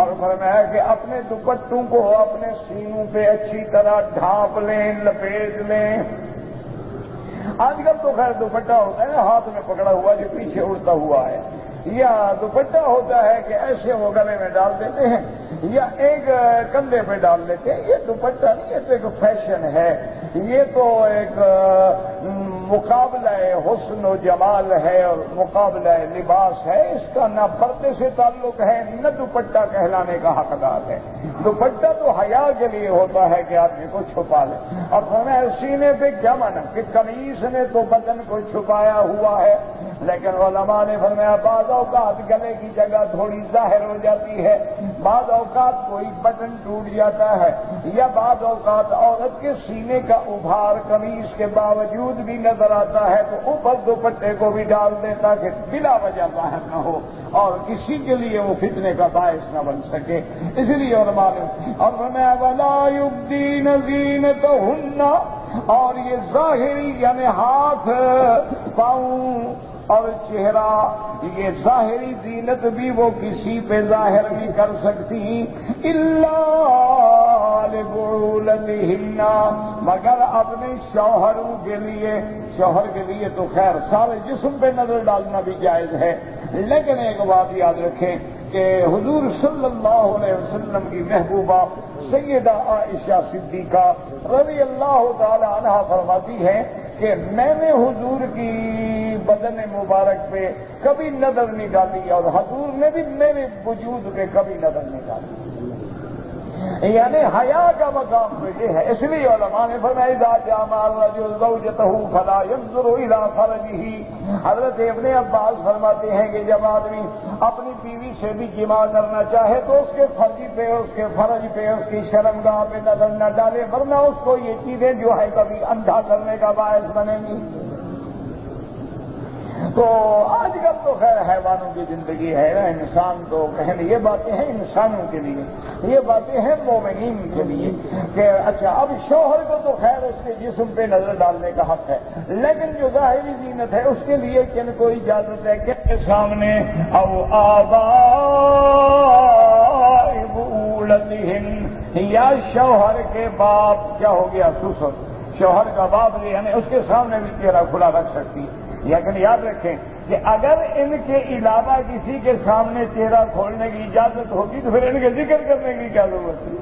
اور فرمایا کہ اپنے دوپٹوں کو اپنے سینوں پہ اچھی طرح ڈھانپ لیں، لپیٹ لیں۔ آج کل تو خیر دوپٹہ ہوتا ہے نا ہاتھ میں پکڑا ہوا جو پیچھے اڑتا ہوا ہے، یا دوپٹہ ہوتا ہے کہ ایسے وہ گلے میں ڈال دیتے ہیں یا ایک کندھے پہ ڈال دیتے ہیں۔ یہ دوپٹہ نہیں، یہ تو ایک فیشن ہے، یہ تو ایک مقابلہ حسن و جمال ہے اور مقابلہ لباس ہے، اس کا نہ پردے سے تعلق ہے نہ دوپٹہ کہلانے کا حقدار ہے۔ دوپٹہ تو حیا کے لیے ہوتا ہے کہ آدمی کو چھپا لے، اور ہمیں سینے پہ کیا مانا کہ قمیص نے تو بدن کو چھپایا ہوا ہے، لیکن علماء نے فرمایا بعض اوقات گلے کی جگہ تھوڑی ظاہر ہو جاتی ہے، بعض اوقات کوئی بٹن ٹوٹ جاتا ہے، یا بعض اوقات عورت کے سینے کا ابھار قمیص کے باوجود بھی نظر آتا ہے تو اوپر دوپٹے کو بھی ڈال دیتا کہ بلا وجہ ظاہر نہ ہو اور کسی کے لیے وہ فتنے کا باعث نہ بن سکے۔ اس لیے علماء نے اور فرمایا وَلَا يُبْدِينَ زِينَتَهُنَّ، اور یہ ظاہری یعنی ہاتھ، پاؤں اور چہرہ، یہ ظاہری زینت بھی وہ کسی پہ ظاہر نہیں کر سکتی، الا لبعولتهن، مگر اپنے شوہروں کے لیے، شوہر کے لیے تو خیر سارے جسم پہ نظر ڈالنا بھی جائز ہے، لیکن ایک بات یاد رکھیں کہ حضور صلی اللہ علیہ وسلم کی محبوبہ سیدہ عائشہ صدیقہ رضی اللہ تعالی عنہا فرماتی ہے کہ میں نے حضور کی بدن مبارک پہ کبھی نظر نہیں ڈالی اور حضور نے بھی میرے وجود پہ کبھی نظر نہیں ڈالی، یعنی حیا کا مقام تو یہ ہے۔ اس لیے علماء نے فرمایا اذا جامع الرجل زوجته فلا ينظر الى فرجه، حضرت ابن عباس فرماتے ہیں کہ جب آدمی اپنی بیوی سے بھی جماع کرنا چاہے تو اس کے فرج پہ، اس کے فرج پہ، اس کی شرمگاہ پہ نظر نہ ڈالے، ورنہ اس کو یہ چیزیں جو ہے کبھی اندھا کرنے کا باعث بنیں گی۔ تو آج کل تو خیر حیوانوں کی زندگی ہے نا، انسان تو کہیں یہ باتیں ہیں انسانوں کے لیے، یہ باتیں ہیں مومنین کے لیے کہ اچھا اب شوہر کو تو خیر اس کے جسم پہ نظر ڈالنے کا حق ہے، لیکن جو ظاہری زینت ہے اس کے لیے کن کو اجازت ہے کہ کے سامنے او آباء بعولتہن، یا شوہر کے باپ، کیا ہو گیا سسر، شوہر کا باپ یعنی اس کے سامنے بھی چہرہ کھلا رکھ سکتی ہے، لیکن یاد رکھیں کہ اگر ان کے علاوہ کسی کے سامنے چہرہ کھولنے کی اجازت ہوتی تو پھر ان کے ذکر کرنے کی کیا ضرورت ہے؟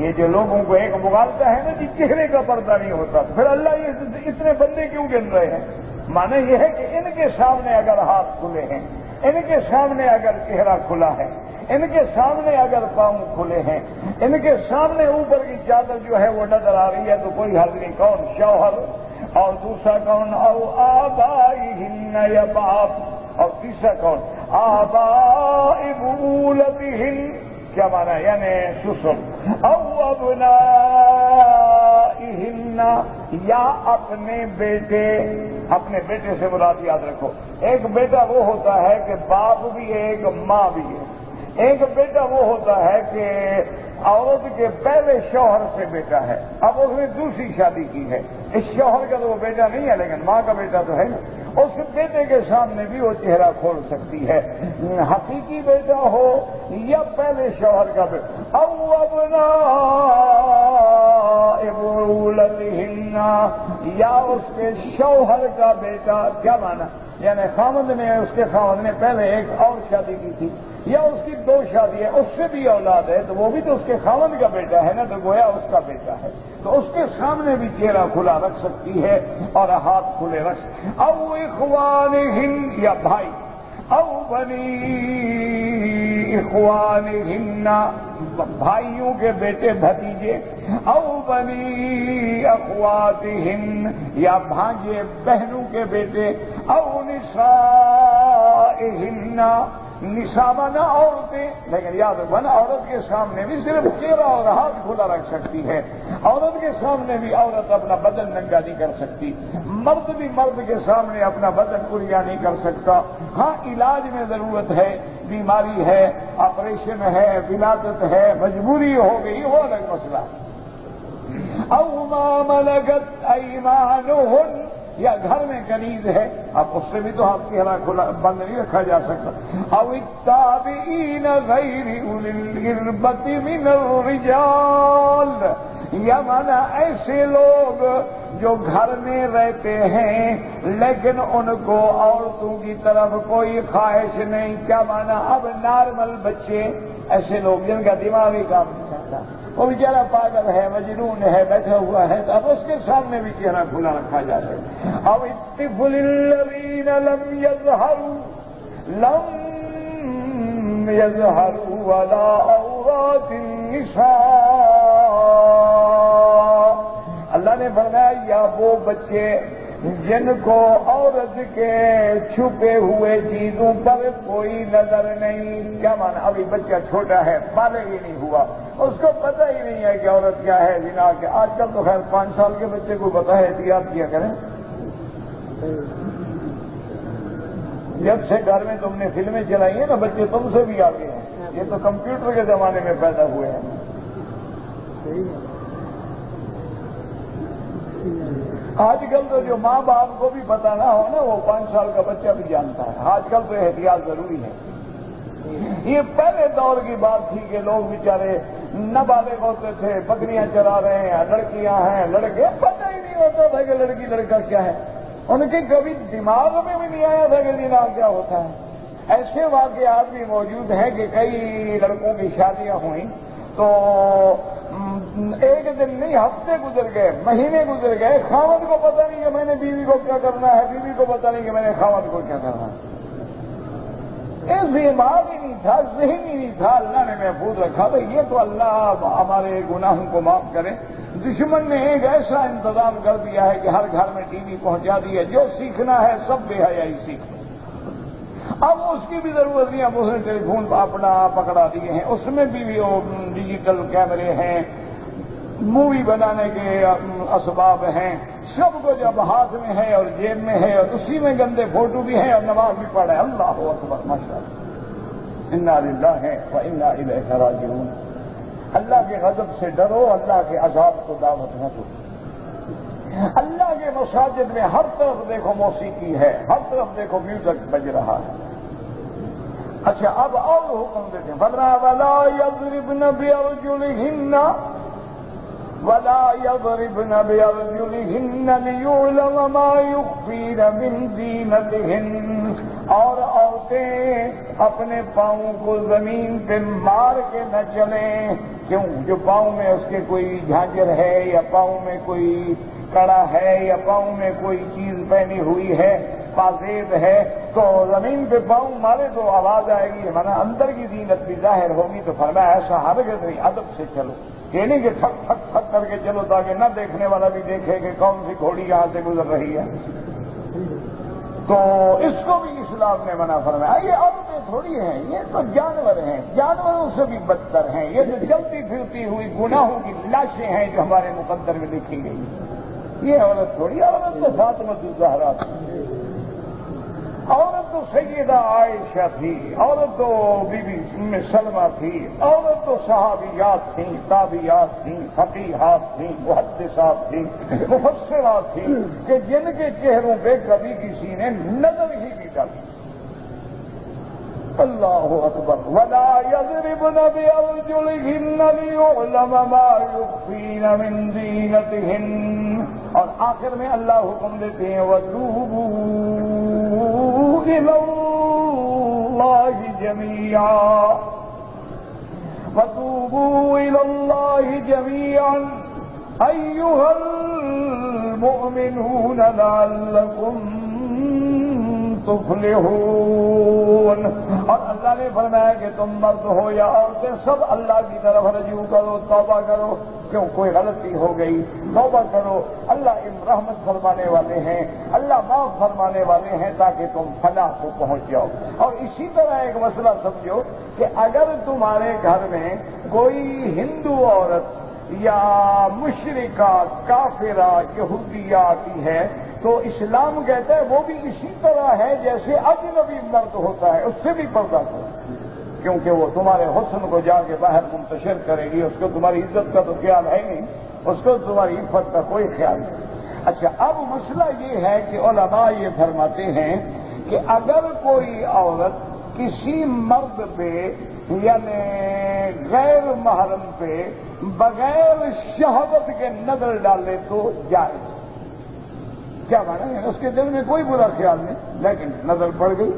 یہ جو لوگوں کو ایک مغالطہ ہے نا کہ چہرے کا پردہ نہیں ہوتا، پھر اللہ یہ اتنے بندے کیوں گن رہے ہیں؟ معنی یہ ہے کہ ان کے سامنے اگر ہاتھ کھلے ہیں، ان کے سامنے اگر چہرہ کھلا ہے، ان کے سامنے اگر پاؤں کھلے ہیں، ان کے سامنے اوپر کی چادر جو ہے وہ نظر آ رہی ہے تو کوئی حل نہیں، کون؟ شوہر، اور دوسرا کون؟ او آبائہن، یا باپ، اور تیسرا کون؟ آباء بعولتہن، کیا مانا ہے؟ یعنی سسر، او ابنائہن، یا اپنے بیٹے، اپنے بیٹے سے مراد یاد رکھو ایک بیٹا وہ ہوتا ہے کہ باپ بھی ہے ایک ماں بھی ہے، ایک بیٹا وہ ہوتا ہے کہ عورت کے پہلے شوہر سے بیٹا ہے، اب اس نے دوسری شادی کی ہے، اس شوہر کا تو وہ بیٹا نہیں ہے لیکن ماں کا بیٹا تو ہے نا، اس بیٹے کے سامنے بھی وہ چہرہ کھول سکتی ہے، حقیقی بیٹا ہو یا پہلے شوہر کا بیٹا۔ او ابناء بعولتہن، یا اس کے شوہر کا بیٹا، کیا مانا؟ یعنی خاوند نے، اس کے خاوند نے پہلے ایک اور شادی کی تھی یا اس کی دو شادی ہے، اس سے بھی اولاد ہے تو وہ بھی تو اس کے خاوند کا بیٹا ہے نا، تو گویا اس کا بیٹا ہے، تو اس کے سامنے بھی چہرہ کھلا رکھ سکتی ہے اور ہاتھ کھلے رکھ سکتی۔ او اخوانہن، یا بھائی، او بنی اخوانہن، بھائیوں کے بیٹے بھتیجے، او بنی اخواتہن، یا بھانجے بہنوں کے بیٹے، او نسائہن، نساء بنا عورتیں، لیکن یاد رکھنا عورت کے سامنے بھی صرف چہرہ اور ہاتھ کھلا رکھ سکتی ہے، عورت کے سامنے بھی عورت اپنا بدن ننگا نہیں کر سکتی، مرد بھی مرد کے سامنے اپنا بدن کڑیا نہیں کر سکتا، ہاں علاج میں ضرورت ہے، بیماری ہے، آپریشن ہے، ولادت ہے، مجبوری ہو گئی، وہ الگ مسئلہ۔ او ما ملکت ایمانہن، یا گھر میں کنیز ہے، اب اس سے بھی تو آپ چہرہ کھلا بند نہیں رکھا جا سکتا۔ او التابعین غیر اولی الاربۃ من الرجال، یا مانا ایسے لوگ جو گھر میں رہتے ہیں لیکن ان کو عورتوں کی طرف کوئی خواہش نہیں، کیا مانا؟ اب نارمل بچے، ایسے لوگ جن کا دماغی کام نہیں کرتا، وہ بیچارہ پاگل ہے، مجنون ہے، بیٹھا ہوا ہے، تو اب اس کے سامنے بھی چہرہ کھلا رکھا جا سکتا۔ اب الطفل الذین لم يظهروا على عورات النساء، اللہ نے فرمایا یا وہ بچے جن کو عورت کے چھپے ہوئے چیزوں پر کوئی نظر نہیں، کیا مانا؟ ابھی بچہ چھوٹا ہے، بالغ ہی نہیں ہوا، اس کو پتہ ہی نہیں ہے کہ عورت کیا ہے، زنا کیا۔ آج کل تو خیر 5 سال کے بچے کو پتہ ہے، احتیاط کیا کریں۔ جب سے گھر میں تم نے فلمیں چلائی ہیں نا، بچے تم سے بھی آگے ہیں، یہ تو کمپیوٹر کے زمانے میں پیدا ہوئے ہیں۔ آج کل تو جو ماں باپ کو بھی پتا نہ ہو نا، وہ 5 سال کا بچہ بھی جانتا ہے۔ آج کل تو احتیاط ضروری ہے، یہ پہلے دور کی بات تھی کہ لوگ بیچارے نابالغ ہوتے تھے، بکریاں چرا رہے ہیں، لڑکیاں ہیں، لڑکے، پتہ ہی نہیں ہوتا تھا کہ لڑکی لڑکا کیا ہے، ان کے کبھی دماغ میں بھی نہیں آیا تھا کہ زنا کیا ہوتا ہے۔ ایسے واقعات بھی موجود ہیں کہ کئی لڑکوں کی شادیاں ہوئیں تو ایک دن نہیں ہفتے گزر گئے، مہینے گزر گئے، خاوند کو پتہ نہیں کہ میں نے بیوی کو کیا کرنا ہے، بیوی کو پتہ نہیں کہ میں نے خاوند کو کیا کرنا ہے۔ دماغ ہی نہیں تھا، ذہن ہی نہیں تھا، اللہ نے محفوظ رکھا۔ تو یہ تو اللہ ہمارے گناہوں کو معاف کرے۔ دشمن نے ایک ایسا انتظام کر دیا ہے کہ ہر گھر میں ٹی وی پہنچا دی ہے، جو سیکھنا ہے سب بے حیائی سیکھو۔ اب اس کی بھی ضرورت نہیں، اب اس نے ٹیلی فون اپنا پکڑا دیے ہیں، اس میں بھی وہ ڈیجیٹل کیمرے ہیں، مووی بنانے کے اسباب ہیں، سب کو جب ہاتھ میں ہے اور جیب میں ہے اور اسی میں گندے فوٹو بھی ہیں اور نماز بھی پڑھ رہے ہیں۔ اللہ اکبر، ماشاءاللہ، انا للہ و انا الیہ راجعون۔ اللہ کے غضب سے ڈرو، اللہ کے عذاب کو دعوت نہ دو۔ اللہ کے مساجد میں ہر طرف دیکھو موسیقی ہے، ہر طرف دیکھو میوزک بج رہا ہے۔ اچھا اب اور حکم دیتے ہیں، وَلَا يَضْرِبْنَ بِأَرْجُلِهِنَّ وَلَا يَضْرِبْنَ بِأَرْجُلِهِنَّ لِيُعْلَمَ مَا يُخْفِينَ مِنْ زِينَتِهِنَّ، اور عورتیں اپنے پاؤں کو زمین پہ مار کے نہ چلیں۔ کیوں؟ جو پاؤں میں اس کے کوئی جھانجر ہے یا پاؤں میں کوئی کڑا ہے یا پاؤں میں کوئی چیز پہنی ہوئی ہے، پازیب ہے، تو زمین پہ پاؤں مارے تو آواز آئے گی، مانا اندر کی زینت بھی ظاہر ہوگی۔ تو فرمایا ایسا ہرگز نہیں، ادب سے چلو، یہ نہیں کہ ٹھک ٹھک ٹھک کر کے چلو تاکہ نہ دیکھنے والا بھی دیکھے کہ کون سی گھوڑی یہاں سے گزر رہی ہے۔ تو اس کو بھی اسلام نے منع فرمایا۔ یہ عورتیں تھوڑی ہیں، یہ تو جانور ہیں، جانوروں سے بھی بدتر ہیں، یہ جو چلتی پھرتی ہوئی گناہوں کی لاشیں ہیں جو ہمارے مقدر میں لکھی گئی۔ یہ عورت تھوڑی، عورت تو فاطمہ الزہرا تھی، عورت تو سیدہ عائشہ تھی، عورت تو بی بی ام سلمہ تھی، عورت تو صحابیات تھیں، تابعیات تھیں، فقیہات تھیں، محدثات تھیں، مفسرات تھیں، کہ جن کے چہروں پہ کبھی کسی نے نظر ہی نہیں ڈالی۔ اللہ اکبر۔ وَلَا يَضْرِبْنَ بِأَرْجُلِهِنَّ لِيُعْلَمَ مَا يُخْفِينَ مِنْ زِينَتِهِنَّ، اور آخر میں اللہ حکم دیتے ہیں وَتُوبُوا إِلَى اللَّهِ جَمِيعًا، وَتُوبُوا إِلَى اللَّهِ جَمِيعًا أَيُّهَا الْمُؤْمِنُونَ لَعَلَّكُمْ تفلحون۔ اور اللہ نے فرمایا کہ تم مرد ہو یا عورتیں سب اللہ کی طرف رجوع کرو، توبہ کرو۔ کیوں؟ کوئی غلطی ہو گئی، توبہ کرو، اللہ رحمت فرمانے والے ہیں، اللہ معاف فرمانے والے ہیں تاکہ تم فلاح کو پہنچ جاؤ۔ اور اسی طرح ایک مسئلہ سمجھو کہ اگر تمہارے گھر میں کوئی ہندو عورت یا مشرکہ کافرہ یہودیہ آتی ہے تو اسلام کہتا ہے وہ بھی اسی طرح ہے جیسے اجنبی مرد ہوتا ہے، اس سے بھی پردہ کرو، کیونکہ وہ تمہارے حسن کو جا کے باہر منتشر کرے گی، اس کو تمہاری عزت کا تو خیال ہے نہیں، اس کو تمہاری عفت کا کوئی خیال نہیں۔ اچھا اب مسئلہ یہ ہے کہ علماء یہ فرماتے ہیں کہ اگر کوئی عورت کسی مرد پہ یعنی غیر محرم پہ بغیر شہوت کے نظر ڈالے تو جائز۔ کیا مانا ہے؟ اس کے دل میں کوئی برا خیال نہیں، لیکن نظر پڑ گئی۔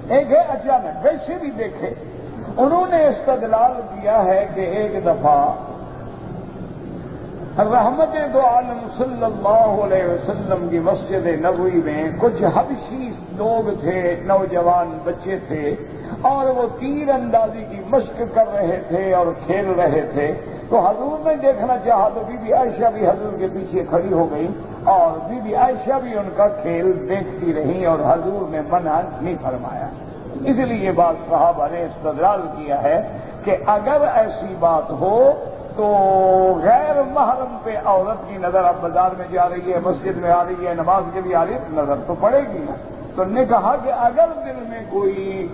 ایک ہے اچانک، ویسے بھی دیکھے انہوں نے استدلال کیا ہے کہ ایک دفعہ رحمت دو عالم صلی اللہ علیہ وسلم کی مسجد نبوی میں کچھ حبشی لوگ تھے، نوجوان بچے تھے، اور وہ تیر اندازی کی مشق کر رہے تھے اور کھیل رہے تھے۔ تو حضور نے دیکھنا چاہا تو بی بی عائشہ بھی حضور کے پیچھے کھڑی ہو گئی اور بی بی عائشہ بھی ان کا کھیل دیکھتی رہی اور حضور نے منع نہیں فرمایا۔ اس لیے یہ بات صحابہ نے استدلال کیا ہے کہ اگر ایسی بات ہو تو غیر محرم پہ عورت کی نظر اب بازار میں جا رہی ہے، مسجد میں آ رہی ہے، نماز کے لیے آ رہی ہے، نظر تو پڑے گی نا۔ تو نے کہا کہ اگر دل میں کوئی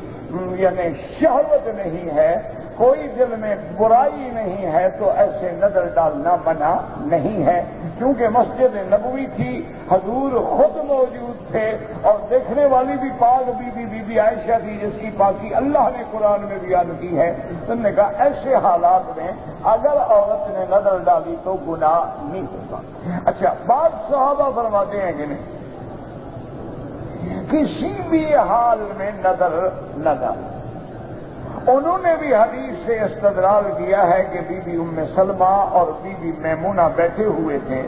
یعنی شہوت نہیں ہے کوئی دل میں برائی نہیں ہے تو ایسے نظر ڈالنا منع نہیں ہے، کیونکہ مسجد نبوی تھی، حضور خود موجود تھے، اور دیکھنے والی بھی پاک بی بی عائشہ تھی جس کی پاکی اللہ نے قرآن میں بیان کی ہے۔ انہوں نے کہا ایسے حالات میں اگر عورت نے نظر ڈالی تو گناہ نہیں ہوگا۔ اچھا، بعض صحابہ فرماتے ہیں کہ نہیں، کسی بھی حال میں نظر نہ ڈالے۔ انہوں نے بھی حدیث سے استدلال کیا ہے کہ بی بی ام سلمہ اور بی بی میمونہ بیٹھے ہوئے تھے،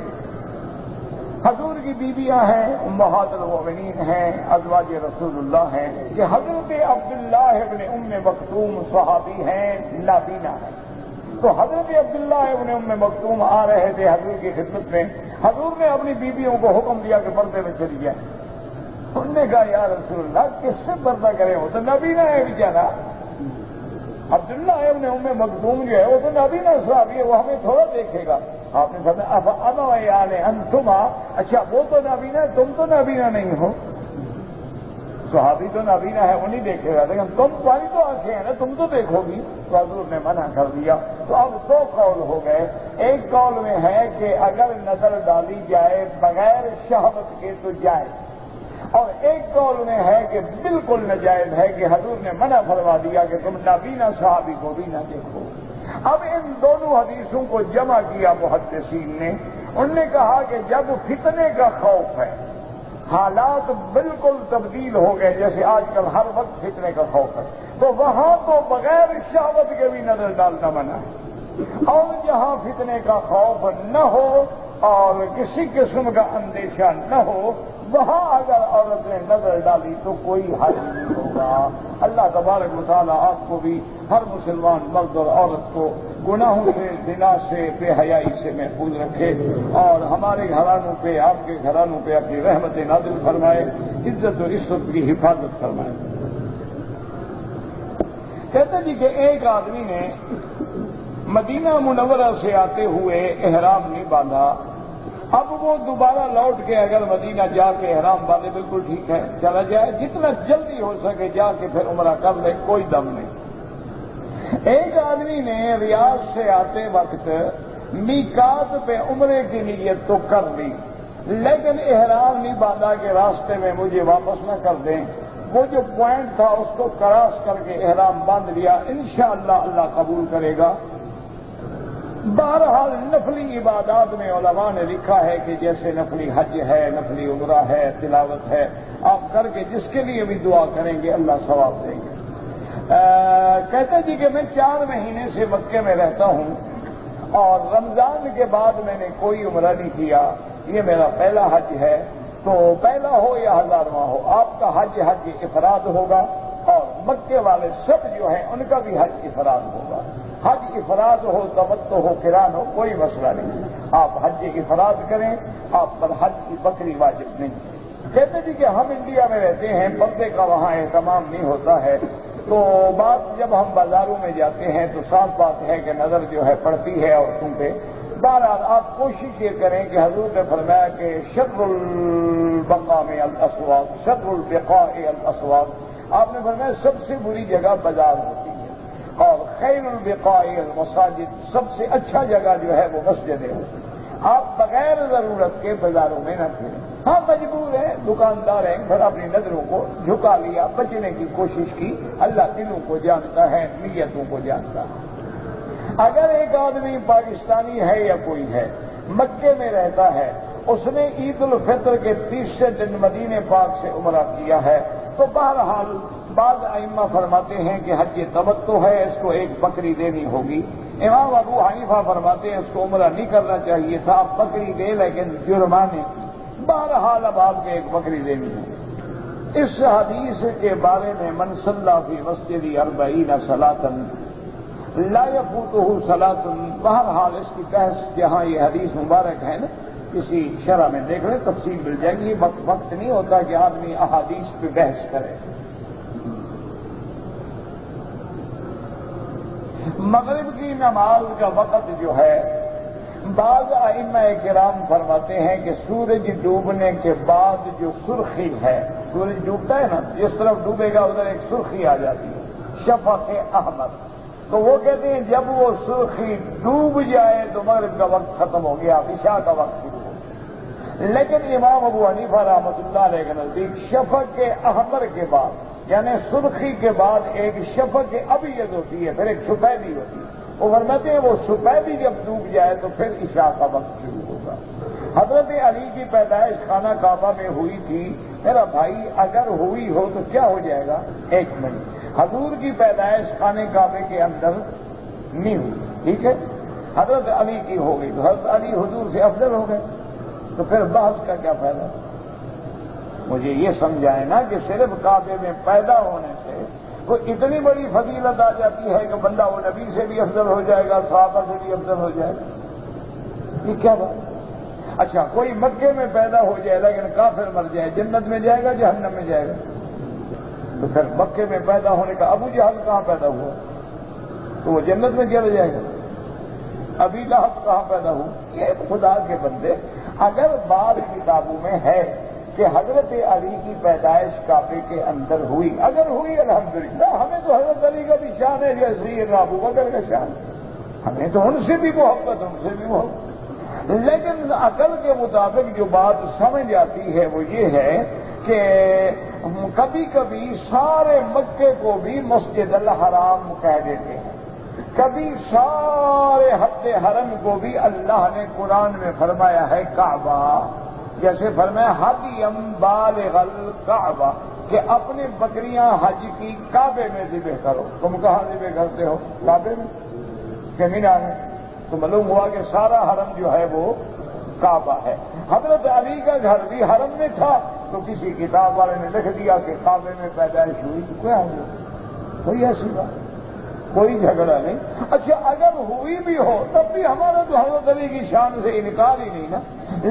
حضور کی بیویاں ہیں، امہات المؤمنین ہیں، ازواج رسول اللہ ہیں، کہ حضرت عبداللہ ابن ام مکتوم صحابی ہیں، نابینا ہیں۔ تو حضرت عبداللہ ابن ام مکتوم آ رہے تھے حضور کی خدمت میں، حضور نے اپنی بیویوں کو حکم دیا کہ پردے میں چلی جائیں۔ انہوں نے کہا یا رسول اللہ کس سے پردہ کریں، وہ تو نابینا ہے بیچارہ، عبداللہ ابن ام مکتوم جو ہے وہ تو نابینا صحابی ہے، وہ ہمیں تھوڑا دیکھے گا۔ آپ نے فرمایا انتما، اچھا وہ تو نابینا ہے، تم تو نابینا نہیں ہو۔ صحابی تو نابینا ہے، انہیں دیکھے گا، لیکن تمہاری تو آنکھیں ہیں نا، تم تو دیکھو گی۔ تو حضور نے منع کر دیا۔ تو اب دو قول ہو گئے، ایک قول میں ہے کہ اگر نظر ڈالی جائے بغیر شہوت کے تو جائے، اور ایک قول میں ہے کہ بالکل ناجائز ہے، کہ حضور نے منع فرما دیا کہ تم نابینا صحابی کو بھی نہ دیکھو۔ اب ان دونوں حدیثوں کو جمع کیا محدثین نے، انہوں نے کہا کہ جب فتنے کا خوف ہے، حالات بالکل تبدیل ہو گئے، جیسے آج کل ہر وقت فتنے کا خوف ہے، تو وہاں تو بغیر شہوت کے بھی نظر ڈالنا منع ہے، اور جہاں فتنے کا خوف نہ ہو اور کسی قسم کا اندیشہ نہ ہو، وہاں اگر عورت نے نظر ڈالی تو کوئی حرج نہیں ہوگا۔ اللہ تبارک و تعالیٰ آپ کو بھی، ہر مسلمان مرد اور عورت کو گناہوں سے، زنا سے، بے حیائی سے محفوظ رکھے، اور ہمارے گھرانوں پہ، آپ کے گھرانوں پہ اپنی رحمت نازل فرمائے، عزت و عصمت کی حفاظت فرمائے۔ کہتے جی کہ ایک آدمی نے مدینہ منورہ سے آتے ہوئے احرام نہیں باندھا، اب وہ دوبارہ لوٹ کے اگر مدینہ جا کے احرام باندھے بالکل ٹھیک ہے، چلا جائے، جتنا جلدی ہو سکے جا کے پھر عمرہ کر لے، کوئی دم نہیں۔ ایک آدمی نے ریاض سے آتے وقت میقات پہ عمرے کی نیت تو کر لی، لیکن احرام نہیں باندھا کہ راستے میں مجھے واپس نہ کر دیں، وہ جو پوائنٹ تھا اس کو کراس کر کے احرام باندھ لیا، انشاءاللہ اللہ قبول کرے گا۔ بہرحال نفلی عبادات میں علماء نے لکھا ہے کہ جیسے نفلی حج ہے، نفلی عمرہ ہے، تلاوت ہے، آپ کر کے جس کے لیے بھی دعا کریں گے اللہ ثواب دیں گے۔ کہتے جی کہ میں 4 مہینے سے مکے میں رہتا ہوں، اور رمضان کے بعد میں نے کوئی عمرہ نہیں کیا، یہ میرا پہلا حج ہے، تو پہلا ہو یا 1000واں ہو، آپ کا حج افراد ہوگا، اور مکے والے سب جو ہیں ان کا بھی حج افراد ہوگا۔ حج افراد ہو، تمتع ہو، قران ہو، کوئی مسئلہ نہیں، آپ حج افراد کریں، آپ پر حج کی بکری واجب نہیں۔ کہتے جی کہ ہم انڈیا میں رہتے ہیں، پردے کا وہاں اہتمام نہیں ہوتا ہے، تو بات جب ہم بازاروں میں جاتے ہیں تو صاف بات ہے کہ نظر جو ہے پڑتی ہے عورتوں پہ۔ بہرحال آپ کوشش یہ کریں کہ حضور نے فرمایا کہ شر المقام الاسواق، شر البقاء الاسواق، آپ نے فرمایا سب سے بری جگہ بازار ہوتی ہے، اور خیر البقاء المساجد، سب سے اچھا جگہ جو ہے وہ مسجدیں ہوتی ہیں۔ آپ بغیر ضرورت کے بازاروں میں نہ پھریں، ہاں مجبور ہیں، دکاندار ہیں، پھر اپنی نظروں کو جھکا لیا، بچنے کی کوشش کی، اللہ دلوں کو جانتا ہے، نیتوں کو جانتا ہے۔ اگر ایک آدمی پاکستانی ہے یا کوئی ہے، مکے میں رہتا ہے، اس نے عید الفطر کے 30 دن مدینے پاک سے عمرہ کیا ہے، تو بہرحال بعض ائمہ فرماتے ہیں کہ حج تمتع ہے، اس کو ایک بکری دینی ہوگی۔ امام ابو حنیفہ فرماتے ہیں اس کو عمرہ نہیں کرنا چاہیے تھا، اب بکری دے لیکن جرمانے کی، بہرحال اب آپ کو ایک بکری دینی ہے۔ اس حدیث کے بارے میں من صلی فی مسجد 40 صلاۃ لا يفوتہ صلاۃ، بہرحال اس کی بحث جہاں یہ حدیث مبارک ہے نا، کسی شرح میں دیکھ لیں، تفصیل مل جائے گی، وقت نہیں ہوتا کہ آدمی احادیث پہ بحث کرے۔ مغرب کی نماز کا وقت جو ہے، بعض ائمہ کرام فرماتے ہیں کہ سورج ڈوبنے کے بعد جو سرخی ہے، سورج ڈوبتا ہے نا، جس طرف ڈوبے گا ادھر ایک سرخی آ جاتی ہے، شفق احمر، تو وہ کہتے ہیں جب وہ سرخی ڈوب جائے تو مغرب کا وقت ختم ہو گیا، عشاء کا وقت شروع ہو گیا۔ لیکن امام ابو حنیفہ رحمۃ اللہ علیہ کے نزدیک شفق کے احمر کے بعد، یعنی سرخی کے بعد ایک شفق ابیض ہوتی ہے، پھر ایک سفیدی ہوتی ہے، وہ فرماتے ہیں وہ سفیدی جب ڈوب جائے تو پھر عشاء کا وقت شروع ہوگا۔ حضرت علی کی پیدائش خانہ کعبہ میں ہوئی تھی، میرا بھائی اگر ہوئی ہو تو کیا ہو جائے گا؟ ایک منٹ، حضور کی پیدائش خانہ کعبے کے اندر نہیں ہوئی، ٹھیک ہے، حضرت علی کی ہو گئی تو حضرت علی حضور سے افضل ہو گئے، تو پھر بحث کا کیا فائدہ؟ مجھے یہ سمجھائے نا کہ صرف کعبے میں پیدا ہونے سے کوئی اتنی بڑی فضیلت آ جاتی ہے کہ بندہ وہ نبی سے بھی افضل ہو جائے گا، صحابہ سے بھی افضل ہو جائے گا، یہ کیا بات؟ اچھا کوئی مکے میں پیدا ہو جائے لیکن کافر مر جائے، جنت میں جائے گا جہنم میں جائے گا؟ تو پھر مکے میں پیدا ہونے کا ابو جہل کہاں پیدا ہوا تو وہ جنت میں چلا جائے گا؟ ابھی لہب کہاں پیدا ہوا؟ یہ خدا کے بندے، اگر بعض کتابوں میں ہے کہ حضرت علی کی پیدائش کعبے کے اندر ہوئی، اگر ہوئی الحمدللہ، ہمیں تو حضرت علی کا بھی شان ہے جیسے ابو بکر کا شان، ہمیں تو ان سے بھی محبت، ان سے بھی محبت، لیکن عقل کے مطابق جو بات سمجھ آتی ہے وہ یہ ہے کہ کبھی کبھی سارے مکے کو بھی مسجد الحرام کہہ دیتے ہیں، کبھی سارے حد حرم کو بھی اللہ نے قرآن میں فرمایا ہے کعبہ، جیسے فرمایا حدیم بالغ الکعبہ کہ اپنی بکریاں حج کی کعبے میں ذبح کرو۔ تم کہاں ذبح کرتے ہو؟ کعبے میں کہ مینا میں؟ تو معلوم ہوا کہ سارا حرم جو ہے وہ کعبہ ہے۔ حضرت علی کا گھر بھی حرم میں تھا تو کسی کتاب والے نے لکھ دیا کہ کعبے میں پیدائش ہوئی، تو کیا ہو کوئی ایسی بات، کوئی جھگڑا نہیں۔ اچھا اگر ہوئی بھی ہو تب بھی ہمارا تو حضرت علی کی شان سے انکار ہی نہیں نا،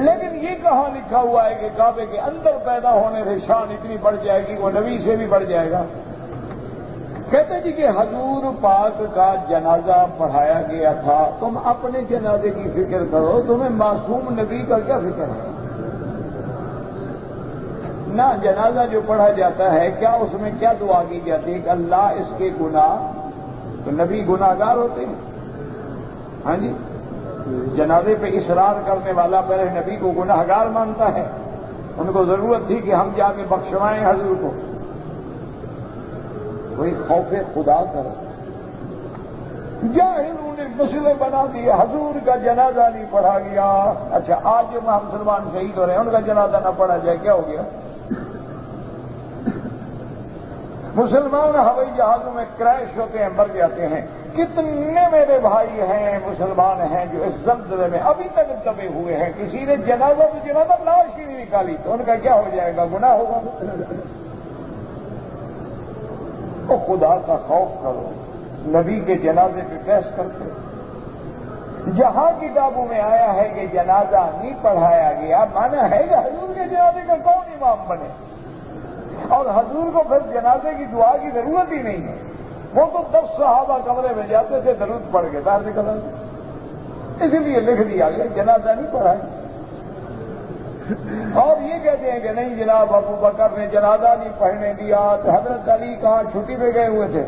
لیکن یہ کہاں لکھا ہوا ہے کہ کعبے کے اندر پیدا ہونے سے شان اتنی بڑھ جائے گی وہ نبی سے بھی بڑھ جائے گا؟ کہتے جی کہ حضور پاک کا جنازہ پڑھایا گیا تھا، تم اپنے جنازے کی فکر کرو، تمہیں معصوم نبی کا کیا فکر ہے؟ نہ جنازہ جو پڑھا جاتا ہے کیا اس میں کیا دعا کی جاتی ہے کہ اللہ اس کے گناہ، تو نبی گناہگار ہوتے ہیں؟ ہاں جی، جنازے پہ اصرار کرنے والا پہلے نبی کو گناہگار مانتا ہے، ان کو ضرورت تھی کہ ہم جا کے بخشوائیں حضور کو، وہی خوف خدا کرو۔ جاہلوں نے مسئلے بنا دیے، حضور کا جنازہ نہیں پڑھا گیا، اچھا آج جو مسلمان شہید ہو رہے ہیں ان کا جنازہ نہ پڑھا جائے کیا ہو گیا؟ مسلمان ہوائی جہازوں میں کریش ہوتے ہیں، مر جاتے ہیں، کتنے میرے بھائی ہیں مسلمان ہیں جو اس زلزلے میں ابھی تک دبے ہوئے ہیں، کسی نے جنازہ تو جنازہ لاش ہی نہیں نکالی، تو ان کا کیا ہو جائے گا؟ گناہ ہوگا۔ تو خدا کا خوف کرو، نبی کے جنازے پہ بحث کرتے، جہاں کتابوں میں آیا ہے کہ جنازہ نہیں پڑھایا گیا، مانا ہے کہ حضور کے جنازے کا کون امام بنے، اور حضور کو پھر جنازے کی دعا کی ضرورت ہی نہیں ہے، وہ تو 10 صحابہ کمرے میں جاتے تھے، درود پڑھ کے باہر نکل آتے، اسی لیے لکھ دیا گیا جنازہ نہیں پڑھایا۔ اور یہ کہتے ہیں کہ نہیں جناب ابو بکر نے جنازہ نہیں پڑھنے دیا، تو حضرت علی کہاں چھٹی پہ گئے ہوئے تھے؟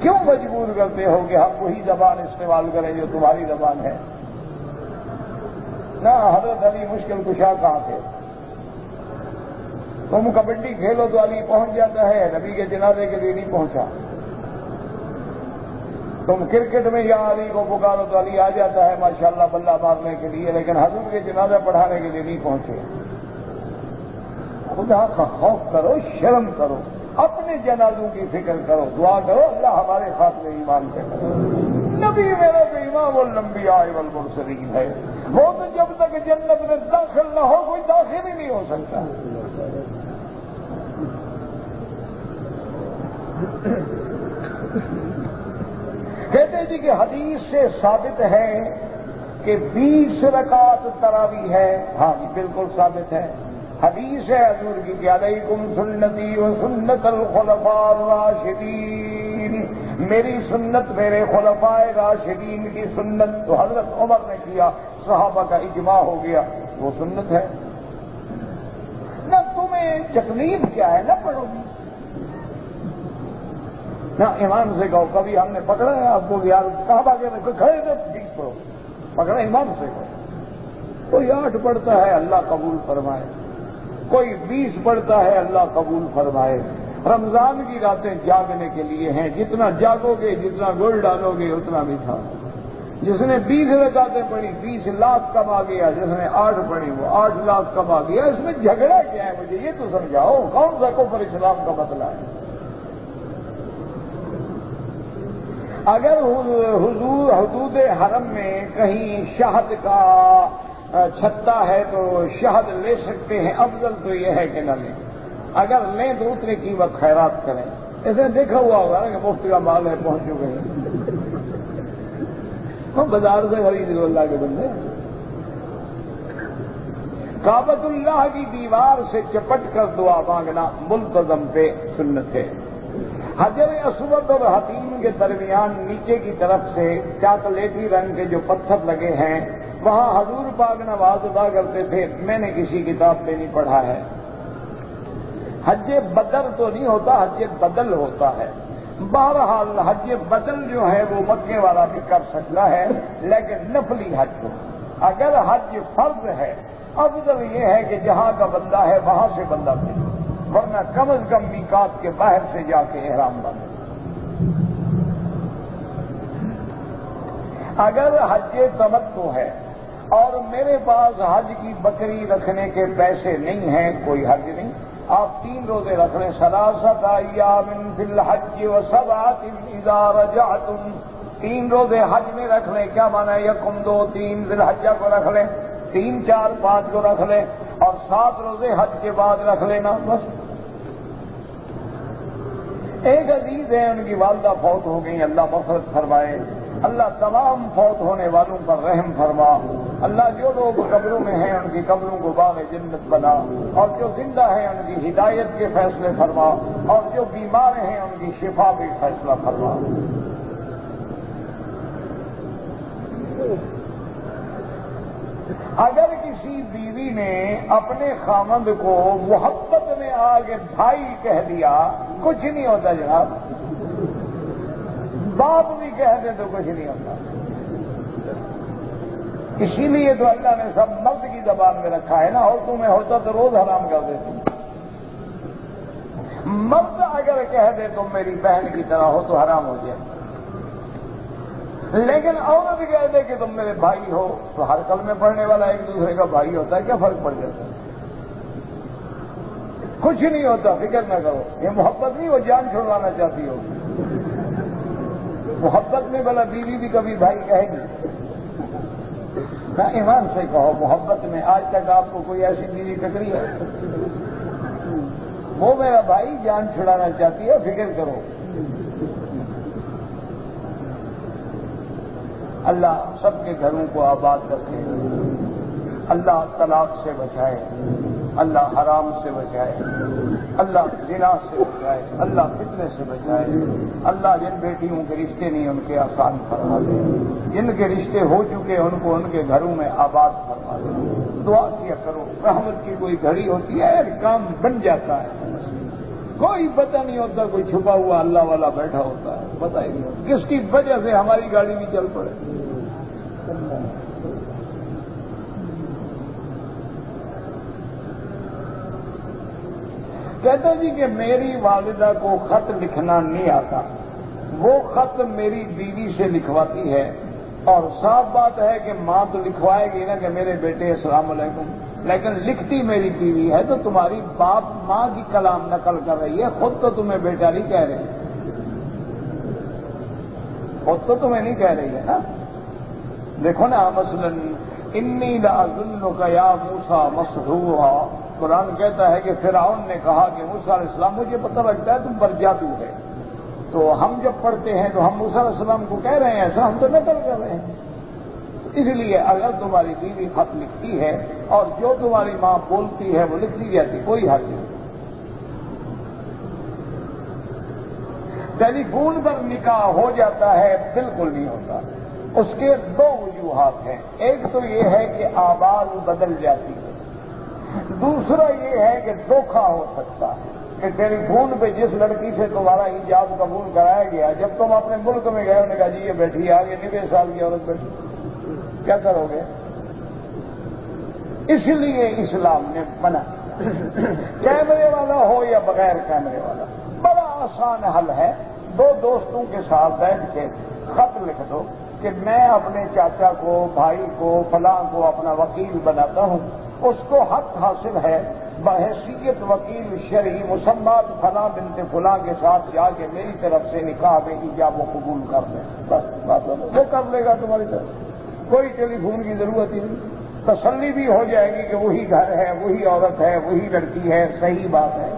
کیوں مجبور کرتے ہو کہ ہم وہی زبان استعمال کریں جو تمہاری زبان ہے؟ نہ حضرت علی مشکل کشا کہاں تھے؟ تم کبڈی کھیلو تو علی پہنچ جاتا ہے، نبی کے جنازے کے لیے نہیں پہنچا۔ تم کرکٹ میں یا علی کو پکارو تو علی آ جاتا ہے ماشاءاللہ بلہ مارنے کے لیے، لیکن حضور کے جنازہ پڑھانے کے لیے نہیں پہنچے۔ خدا کا خوف کرو، شرم کرو، اپنے جنازوں کی فکر کرو، دعا کرو اللہ ہمارے خاتمے ایمان سے کرو۔ نبی میرا تو امام الانبیاء والمرسلین ہے، وہ تو جب تک جنت میں داخل نہ ہو کوئی داخل ہی نہیں ہو سکتا۔ کہتے جی کہ حدیث سے ثابت ہے کہ 20 رکعت تراویح ہے، ہاں جی بالکل ثابت ہے، حدیث ہے حضور کی کہ علیکم سنتی و سنت الخلفاء الراشدین، میری سنت میرے خلفاء راشدین کی سنت، تو حضرت عمر نے کیا، صحابہ کا اجماع ہو گیا، وہ سنت ہے۔ نہ تمہیں تکلیف کیا ہے، نہ پڑھو گی، نہ ایمان سے کہو. کبھی ہم نے پکڑا ہے آپ کو یار کہاں بھاگے میں کوئی کھڑے تھے 20 پڑھو پکڑا ایمان سے کہو. کوئی 8 پڑھتا ہے اللہ قبول فرمائے, کوئی 20 پڑھتا ہے اللہ قبول فرمائے. رمضان کی راتیں جاگنے کے لیے ہیں, جتنا جاگو گے جتنا گل ڈالو گے اتنا میٹھا. جس نے 20 رکعتیں پڑھی 20 لاکھ کما گیا, جس نے 8 پڑھی وہ 8 لاکھ کما گیا. اس میں جھگڑا کیا ہے مجھے یہ تو سمجھاؤ, کون سا کفر اسلام کا مسئلہ ہے؟ اگر حدود حرم میں کہیں شہد کا چھتا ہے تو شہد لے سکتے ہیں, افضل تو یہ ہے کہ نہ لیں. اگر لیں تو اتنے قیمت خیرات کریں. ایسے دیکھا ہوا ہوگا نا کہ مفتی کا مال ہے پہنچ چکے ہیں, ہم بازار سے خرید لو اللہ کے بندے. کعبۃ اللہ کی دیوار سے چپٹ کر دعا مانگنا ملتزم پہ سنت ہے. حجر اسود اور حتیم کے درمیان نیچے کی طرف سے چاکلیٹی رنگ کے جو پتھر لگے ہیں وہاں حضور پاک نماز ادا کرتے تھے. میں نے کسی کتاب پہ نہیں پڑھا ہے. حج بدر تو نہیں ہوتا, حج بدل ہوتا ہے. بہرحال حج بدل جو ہے وہ مکے والا بھی کر سکتا ہے, لیکن نفلی حج ہو. اگر حج فرض ہے افضل یہ ہے کہ جہاں کا بندہ ہے وہاں سے بندہ بھیجے, ورنہ کم از کم میقات کے باہر سے جا کے احرام باندھے. اگر حج تمتع ہے اور میرے پاس حج کی بکری رکھنے کے پیسے نہیں ہیں, کوئی حج نہیں, آپ 3 روزے رکھ لیں. 3 ایام فی الحج و7 اذا رجعتم. 3 روزے حج میں رکھ لیں. کیا مانا ہے؟ 1 2 3 ذی الحجہ کو رکھ لیں, 3 4 5 کو رکھ لیں, اور 7 روزے حج کے بعد رکھ لینا بس. ایک عزیز ہے, ان کی والدہ فوت ہو گئی, اللہ مغفرت فرمائے. اللہ تمام فوت ہونے والوں پر رحم فرما. اللہ جو لوگ قبروں میں ہیں ان کی قبروں کو باغ جنت بنا, اور جو زندہ ہیں ان کی ہدایت کے فیصلے فرما, اور جو بیمار ہیں ان کی شفا بھی فیصلہ فرما. اگر کسی بیوی نے اپنے خامند کو محبت میں آگے بھائی کہہ دیا کچھ نہیں ہوتا جناب. باپ بھی کہہ دے تو کچھ نہیں ہوتا. اسی لیے تو اللہ نے سب مرد کی زبان میں رکھا ہے نا. عورتوں میں ہوتا تو روز حرام کر دیتے. مرد اگر کہہ دے تم میری بہن کی طرح ہو تو حرام ہو جائے, لیکن عورت کہہ دے کہ تم میرے بھائی ہو تو ہر کلمے پڑھنے والا ایک دوسرے کا بھائی ہوتا ہے, کیا فرق پڑ جاتا ہے؟ کچھ نہیں ہوتا, فکر نہ کرو. یہ محبت نہیں, وہ جان چھڑوانا چاہتی ہو. محبت میں بلا بیوی بھی کبھی بھائی کہے گی نہ. ایمان سے کہو, محبت میں آج تک آپ کو کوئی ایسی بیوی ٹکری ہے؟ وہ میرا بھائی جان چھڑانا چاہتی ہے, فکر کرو. اللہ سب کے گھروں کو آباد رکھے, اللہ طلاق سے بچائے, اللہ حرام سے بچائے, اللہ زنا سے بچائے, اللہ فتنے سے بچائے. اللہ جن بیٹیوں کے رشتے نہیں ان کے آسان فرما دے, جن کے رشتے ہو چکے ان کو ان کے گھروں میں آباد فرما دے. دعا کیا کرو, رحمت کی کوئی گھڑی ہوتی ہے کام بن جاتا ہے. کوئی پتہ نہیں ہوتا, کوئی چھپا ہوا اللہ والا بیٹھا ہوتا ہے, پتہ ہی نہیں ہوتا کس کی وجہ سے ہماری گاڑی بھی چل پڑے. کہتے جی کہ میری والدہ کو خط لکھنا نہیں آتا, وہ خط میری بیوی سے لکھواتی ہے, اور صاف بات ہے کہ ماں تو لکھوائے گی نا کہ میرے بیٹے السلام علیکم, لیکن لکھتی میری بیوی ہے. تو تمہاری باپ ماں کی کلام نقل کر رہی ہے, خود تو تمہیں بیٹا نہیں کہہ رہی, خود تو تمہیں نہیں کہہ رہی ہے نا. دیکھو نا, مثلا انی لاظنک یا موسیٰ مسحورا. قرآن کہتا ہے کہ فرعون نے کہا کہ موسیٰ علیہ السلام مجھے پتہ لگتا ہے تم پر جادو ہے. تو ہم جب پڑھتے ہیں تو ہم موسیٰ علیہ السلام کو کہہ رہے ہیں ایسا, ہم تو نقل کر رہے ہیں. اس لیے اگر تمہاری بیوی خط لکھتی ہے اور جو تمہاری ماں بولتی ہے وہ لکھتی جاتی, کوئی حرج نہیں. ٹیلی فون پر نکاح ہو جاتا ہے, بالکل نہیں ہوتا. اس کے 2 وجوہات ہیں. ایک تو یہ ہے کہ آواز بدل جاتی ہے, دوسرا یہ ہے کہ دھوکہ ہو سکتا ہے. کہ ٹیلی فون پہ جس لڑکی سے تمہارا ایجاب قبول کرایا گیا، جب تم اپنے ملک میں گئے انہوں نے کہا جی یہ بیٹھی آگے 90 سال کی عورت بیٹھی، کیا کرو گے؟ اس لیے اسلام نے منع کیا، کیمرے والا ہو یا بغیر کیمرے والا، بڑا آسان حل ہے، دو دوستوں کے ساتھ بیٹھ کے خط لکھ دو کہ میں اپنے چاچا کو، بھائی کو، فلاں کو اپنا وکیل بناتا ہوں، اس کو حق حاصل ہے بحیثیت وکیل شرعی مسمات فلاں بنت فلاں کے ساتھ جا کے میری طرف سے نکاح میں ایجاب و قبول کر دیں، بس بات وہ کر لے گا تمہاری طرف، کوئی ٹیلی فون کی ضرورت ہی نہیں، تسلی بھی ہو جائے گی کہ وہی گھر ہے، وہی عورت ہے، وہی لڑکی ہے، صحیح بات ہے۔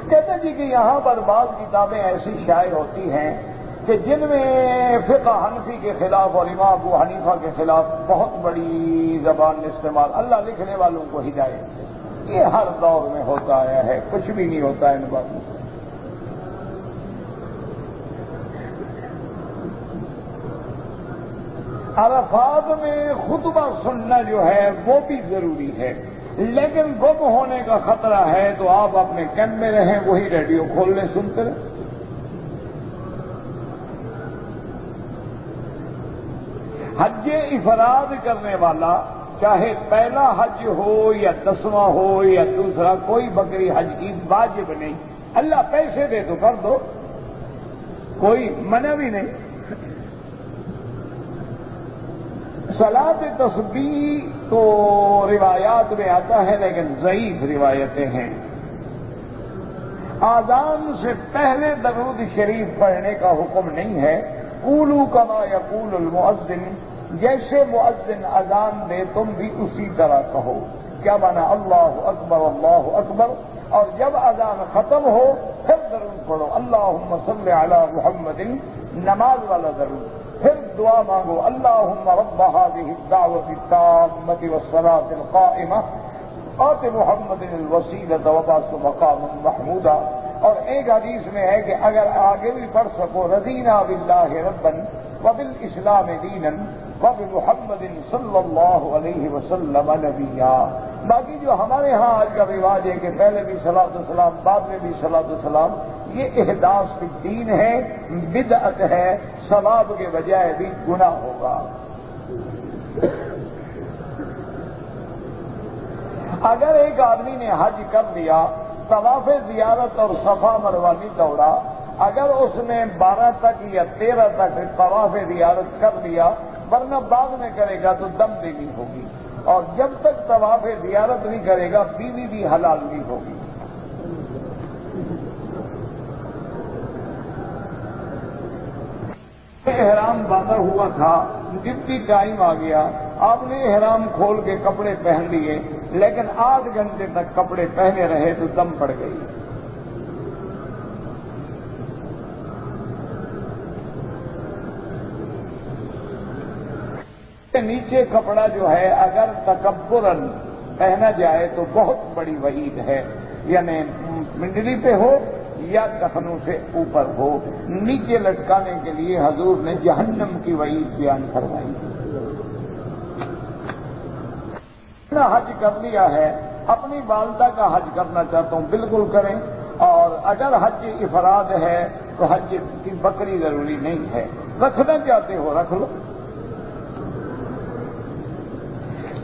کہتے ہیں جی کہ یہاں پر بعض کتابیں ایسی شائع ہوتی ہیں کہ جن میں فقہ حنفی کے خلاف اور امام ابو حنیفہ کے خلاف بہت بڑی زبان استعمال، اللہ لکھنے والوں کو ہدایت دے، یہ ہر دور میں ہوتا آیا ہے، کچھ بھی نہیں ہوتا ان باتوں سے۔ عرفات میں خطبہ سننا جو ہے وہ بھی ضروری ہے، لیکن گم ہونے کا خطرہ ہے تو آپ اپنے کین میں رہیں، وہی ریڈیو کھول لیں، سنتے رہیں۔ حج افراد کرنے والا چاہے پہلا حج ہو یا 10واں ہو یا دوسرا، کوئی بکری حج کی واجب نہیں، اللہ پیسے دے تو کر دو، کوئی منع بھی نہیں۔ صلاۃ تسبیح تو روایات میں آتا ہے لیکن ضعیف روایتیں ہیں۔ آذان سے پہلے درود شریف پڑھنے کا حکم نہیں ہے، قولوا کما یقول المؤذن، جیسے مؤذن اذان دے تم بھی اسی طرح کہو۔ کیا مانا؟ اللہ اکبر اللہ اکبر، اور جب اذان ختم ہو پھر درود پڑھو، اللہم صل علی محمد، نماز والا درود، پھر دعا مانگو، اللہم رب هذه الدعوة التامة والصلاة القائمة آت محمد الوسیلۃ وبعثہ مقاما محمودا۔ اور ایک حدیث میں ہے کہ اگر آگے بھی پڑھ سکو، رضینا باللہ ربا وبالاسلام دینا وبمحمد صلی اللہ علیہ وسلم نبیا۔ باقی جو ہمارے ہاں آج کا رواج ہے کہ پہلے بھی صلاۃ والسلام بعد میں بھی صلاۃ والسلام، یہ احداث فی الدین ہے، بدعت ہے، ثواب کے بجائے بھی گناہ ہوگا۔ اگر ایک آدمی نے حج کر لیا، طواف زیارت اور صفا مروہ نہیں دوڑا، اگر اس نے 12 تک یا 13 تک طواف زیارت کر لیا، ورنہ بعد میں کرے گا تو دم دینی ہوگی، اور جب تک طواف زیارت نہیں کرے گا بیوی بھی حلال نہیں ہوگی۔ احرام باندھا ہوا تھا، ڈپٹی ٹائم آ گیا، آپ نے احرام کھول کے کپڑے پہن لیے، لیکن 8 گھنٹے تک کپڑے پہنے رہے تو دم پڑ گئی۔ نیچے کپڑا جو ہے اگر تکبراً پہنا جائے تو بہت بڑی وعید ہے، یعنی منڈلی پہ ہو یا ٹخنوں سے اوپر ہو، نیچے لٹکانے کے لیے حضور نے جہنم کی وعید بیان فرمائی۔ حج کر لیا ہے، اپنی والدہ کا حج کرنا چاہتا ہوں، بالکل کریں، اور اگر حج افراد ہے تو حج کی بکری ضروری نہیں ہے، رکھنا چاہتے ہو رکھ لو۔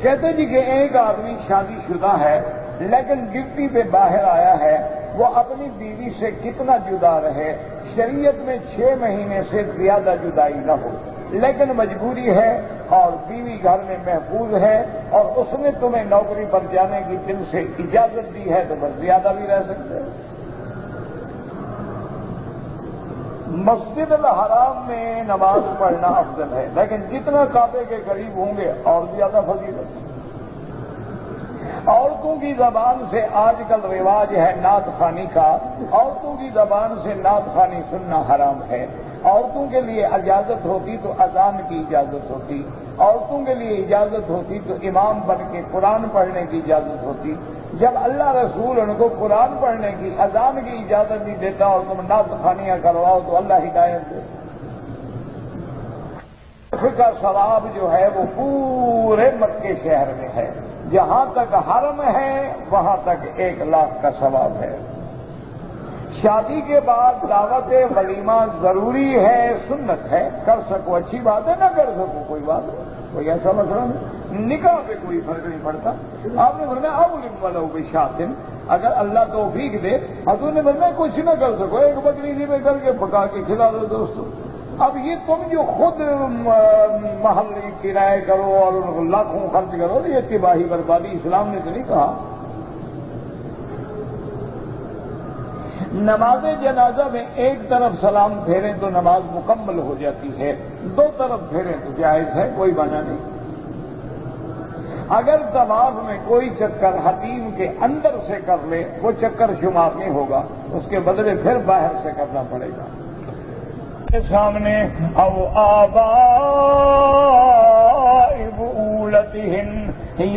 کہتے جی کہ ایک آدمی شادی شدہ ہے لیکن ڈیوٹی پہ باہر آیا ہے، وہ اپنی بیوی سے کتنا جدا رہے؟ شریعت میں 6 مہینے سے زیادہ جدائی نہ ہو، لیکن مجبوری ہے اور بیوی گھر میں محفوظ ہے اور اس نے تمہیں نوکری پر جانے کی دل سے اجازت دی ہے تو بس زیادہ بھی رہ سکتے ہیں۔ مسجد الحرام میں نماز پڑھنا افضل ہے، لیکن جتنا کعبے کے قریب ہوں گے اور زیادہ فضیلت۔ عورتوں کی زبان سے آج کل رواج ہے نعت خوانی کا، عورتوں کی زبان سے نعت خوانی سننا حرام ہے۔ عورتوں کے لیے اجازت ہوتی تو اذان کی اجازت ہوتی، عورتوں کے لیے اجازت ہوتی تو امام بن کے قرآن پڑھنے کی اجازت ہوتی۔ جب اللہ رسول ان کو قرآن پڑھنے کی، اذان کی اجازت نہیں دیتا اور تم نعت خوانیاں کرواؤ تو اللہ ہدایت دے۔ کا ثواب جو ہے وہ پورے مکے شہر میں ہے. جہاں تک حرم ہے وہاں تک 1,00,000 کا ثواب ہے. شادی کے بعد دعوت ولیمہ ضروری ہے، سنت ہے، کر سکو اچھی بات ہے، نہ کر سکو کوئی بات نہیں، کوئی ایسا مسئلہ نہیں. نکاح پہ کوئی فرق نہیں پڑتا. آپ نے فرمایا اولم ولو بشاتن، اگر اللہ توفیق دے. حضور نے فرمایا کچھ نہ کر سکو، ایک بکری جی میں کر کے پکا کے کھلا دو دوستوں. اب یہ تم جو خود محل کرائے کرو اور ان کو لاکھوں خرچ کرو، یہ تباہی بربادی اسلام نے تو نہیں کہا. نماز جنازہ میں ایک طرف سلام پھیریں تو نماز مکمل ہو جاتی ہے، 2 طرف پھیریں تو جائز ہے، کوئی منع نہیں. اگر طواف میں کوئی چکر حتیم کے اندر سے کر لے وہ چکر شمار نہیں ہوگا، اس کے بدلے پھر باہر سے کرنا پڑے گا. کے سامنے او آباء بؤولتہن،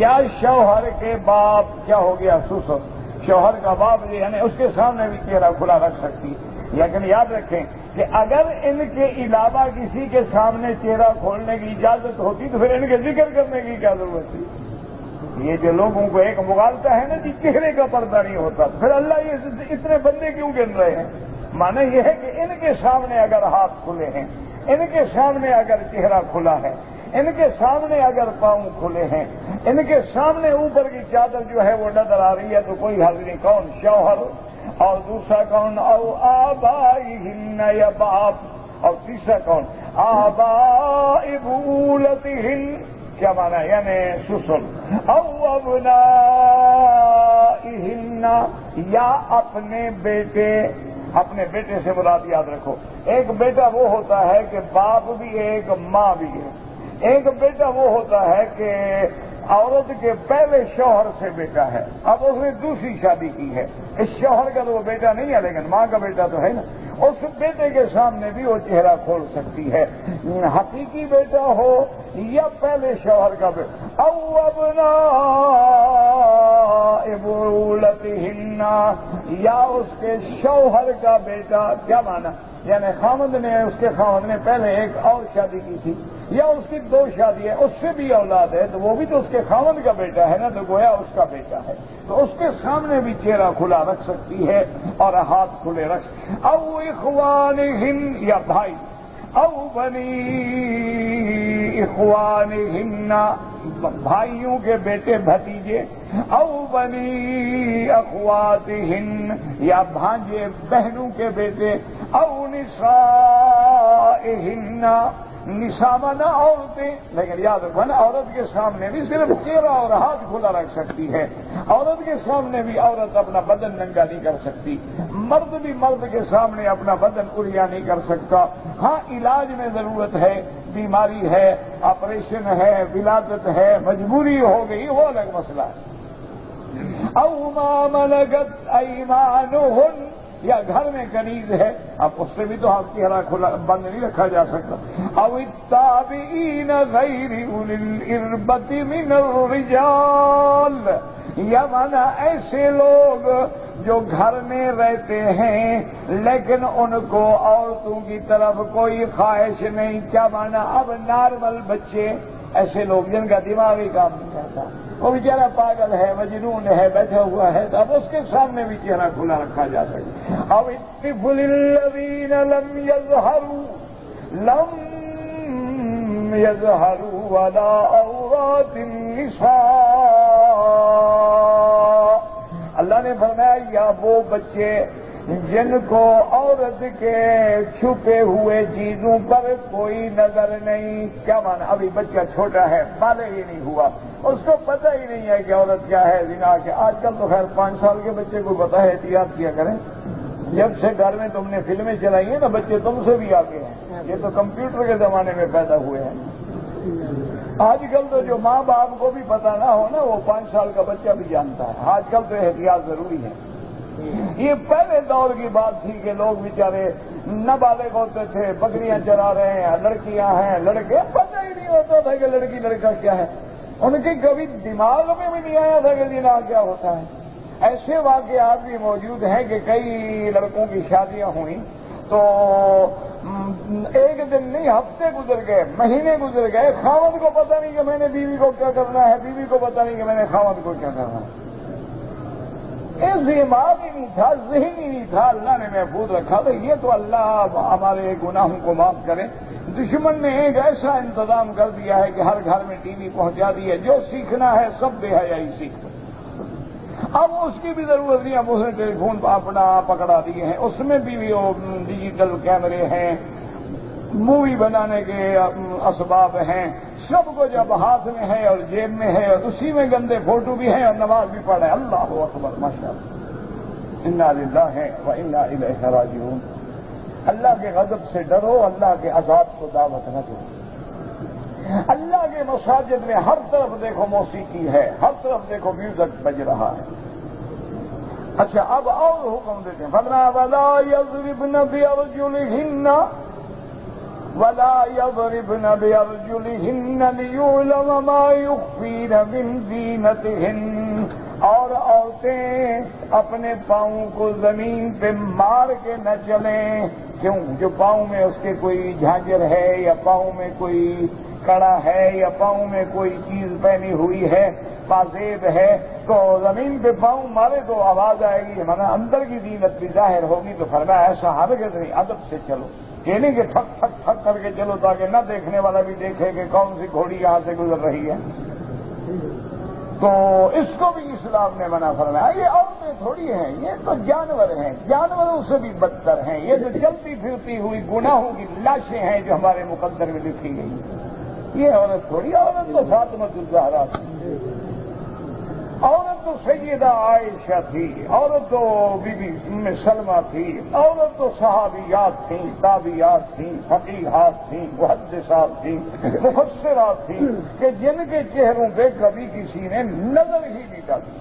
یا شوہر کے باپ، کیا ہو گیا سسر، شوہر کا باپ یعنی اس کے سامنے بھی چہرہ کھلا رکھ سکتی. لیکن یاد رکھیں کہ اگر ان کے علاوہ کسی کے سامنے چہرہ کھولنے کی اجازت ہوتی تو پھر ان کے ذکر کرنے کی کیا ضرورت تھی. یہ جو لوگوں کو ایک مغالطہ ہے نا کہ چہرے کا پردہ نہیں ہوتا، پھر اللہ یہ اتنے بندے کیوں گن رہے ہیں؟ معنی یہ ہے کہ ان کے سامنے اگر ہاتھ کھلے ہیں، ان کے سامنے اگر چہرہ کھلا ہے، ان کے سامنے اگر پاؤں کھلے ہیں، ان کے سامنے اوپر کی چادر جو ہے وہ نظر آ رہی ہے، تو کوئی حرج نہیں. کون؟ شوہر. اور دوسرا کون؟ او آبائہن، یا باپ. اور تیسرا کون؟ آباء بؤولتہن، کیا معنی یعنی سسر. او ابنائہن، یا اپنے بیٹے. اپنے بیٹے سے مراد یاد رکھو، ایک بیٹا وہ ہوتا ہے کہ باپ بھی ہے، ایک ماں بھی ہے. ایک بیٹا وہ ہوتا ہے کہ عورت کے پہلے شوہر سے بیٹا ہے، اب اس نے دوسری شادی کی ہے. اس شوہر کا تو وہ بیٹا نہیں ہے لیکن ماں کا بیٹا تو ہے نا. اس بیٹے کے سامنے بھی وہ چہرہ کھول سکتی ہے، حقیقی بیٹا ہو یا پہلے شوہر کا بیٹا. او ابناء بؤولتہن، یا اس کے شوہر کا بیٹا. کیا معنی؟ یعنی خامد نے، اس کے خامد نے پہلے ایک اور شادی کی تھی، یا اس کی 2 شادی ہے، اس سے بھی اولاد ہے، تو وہ بھی تو اس کے خامد کا بیٹا ہے نا، تو گویا اس کا بیٹا ہے. تو اس کے سامنے بھی چہرہ کھلا رکھ سکتی ہے اور ہاتھ کھلے رکھ. او اخوانہن، یا بھائی. او بنی اخوانہن، بھائیوں کے بیٹے بھتیجے. او بنی اخواتہن، یا بھانجے بہنوں کے بیٹے. او نسائہن، نساء مانا عورتیں. لیکن یاد رکھو نا، عورت کے سامنے بھی صرف چہرہ اور ہاتھ کھلا رکھ سکتی ہے. عورت کے سامنے بھی عورت اپنا بدن ننگا نہیں کر سکتی. مرد بھی مرد کے سامنے اپنا بدن اریا نہیں کر سکتا. ہاں علاج میں ضرورت ہے، بیماری ہے، آپریشن ہے، ولادت ہے، مجبوری ہو گئی، وہ الگ مسئلہ ہے. او ما ملکت ایمانہن، یا گھر میں کنیز ہے، اب اس سے بھی تو ہاتھ چہرہ کھلا بند نہیں رکھا جا سکتا. او التابعین غیر اولی الاربۃ من الرجال، یا مانا ایسے لوگ جو گھر میں رہتے ہیں لیکن ان کو عورتوں کی طرف کوئی خواہش نہیں. کیا مانا؟ اب نارمل بچے، ایسے لوگ جن کا دماغ ہی کام نہیں کرتا، وہ بیچارہ پاگل ہے، مجنون ہے، بیٹھا ہوا ہے، تو اب اس کے سامنے بھی چہرہ کھلا رکھا جا سکتا. اب الطفل الذین لم یظہروا علی عورات النساء، اللہ نے فرمایا یا وہ بچے جن کو عورت کے چھپے ہوئے چیزوں پر کوئی نظر نہیں. کیا مانا؟ ابھی بچہ چھوٹا ہے، بالغ ہی نہیں ہوا، اس کو پتہ ہی نہیں ہے کہ عورت کیا ہے، زنا کیا. آج کل تو خیر 5 سال کے بچے کو پتہ ہے، احتیاط کیا کریں. جب سے گھر میں تم نے فلمیں چلائی ہیں نا، بچے تم سے بھی آگے ہیں. یہ تو کمپیوٹر کے زمانے میں پیدا ہوئے ہیں. آج کل تو جو ماں باپ کو بھی پتہ نہ ہو نا، وہ 5 سال کا بچہ بھی جانتا ہے. آج کل تو احتیاط ضروری ہے. یہ پہلے دور کی بات تھی کہ لوگ بیچارے نابالغ ہوتے تھے، بکریاں چرا رہے ہیں، لڑکیاں ہیں، لڑکے، پتہ ہی نہیں ہوتا تھا کہ لڑکی لڑکا کیا ہے. ان کے کبھی دماغ میں بھی نہیں آیا تھا کہ زنا کیا ہوتا ہے. ایسے واقعات بھی موجود ہیں کہ کئی لڑکوں کی شادیاں ہوئیں تو ایک دن نہیں ہفتے گزر گئے، مہینے گزر گئے، خاوند کو پتہ نہیں کہ میں نے بیوی کو کیا کرنا ہے، بیوی کو پتہ نہیں کہ میں نے خاوند کو کیا کرنا ہے۔ دماغ ہی نہیں تھا، ذہن ہی نہیں تھا، اللہ نے محفوظ رکھا۔ تو یہ تو اللہ ہمارے گناہوں کو معاف کرے۔ دشمن نے ایک ایسا انتظام کر دیا ہے کہ ہر گھر میں ٹی وی پہنچا دی ہے، جو سیکھنا ہے سب بے حیائی سیکھو۔ اب اس کی بھی ضرورت نہیں، اب اس نے ٹیلی فون اپنا پکڑا دیے ہیں، اس میں بھی وہ ڈیجیٹل کیمرے ہیں، مووی بنانے کے اسباب ہیں، سب کو جب ہاتھ میں ہے اور جیب میں ہے، اور اسی میں گندے فوٹو بھی ہیں اور نماز بھی پڑھ رہے ہیں۔ اللہ اکبر، ماشاءاللہ، انا للہ و انا الیہ راجعون۔ اللہ کے غضب سے ڈرو، اللہ کے عذاب کو دعوت نہ دو۔ اللہ کے مساجد میں ہر طرف دیکھو موسیقی ہے، ہر طرف دیکھو میوزک بج رہا ہے۔ اچھا، اب اور حکم دیتے ہیں، فرمایا وَلَا يَضْرِبْنَ بِأَرْجُلِهِنَّ وَلَا يَضْرِبْنَ بِأَرْجُلِهِنَّ لِيُعْلَمَ مَا يُخْفِينَ مِنْ زِينَتِهِنَّ، اور عورتیں اپنے پاؤں کو زمین پہ مار کے نہ چلیں۔ کیوں؟ جو پاؤں میں اس کے کوئی جھانجر ہے، یا پاؤں میں کوئی کڑا ہے، یا پاؤں میں کوئی چیز پہنی ہوئی ہے، پازیب ہے، تو زمین پہ پاؤں مارے تو آواز آئے گی، مانا اندر کی زینت بھی ظاہر ہوگی۔ تو فرمایا ایسا ہرگز نہیں، ادب سے چلو، یہ نہیں کہ ٹھک ٹھک ٹھک کر کے چلو تاکہ نہ دیکھنے والا بھی دیکھے کہ کون سی گھوڑی یہاں سے گزر رہی ہے۔ تو اس کو بھی اسلام نے منع فرمایا۔ یہ عورتیں تھوڑی ہیں، یہ تو جانور ہیں، جانوروں سے بھی بدتر ہیں۔ یہ جو چلتی پھرتی ہوئی گناہوں کی لاشیں ہیں جو ہمارے مقدر میں لکھی گئی، یہ عورت تھوڑی، عورت تو فاطمہ الزہرا تھی، عورت تو سیدہ عائشہ تھی، عورت تو بی بی ام سلمہ تھی، عورت تو صحابیات تھیں، تابعیات تھیں، فقیہات تھیں، محدثات تھیں، مفسرات تھیں، کہ جن کے چہروں پہ کبھی کسی نے نظر ہی نہیں ڈالی۔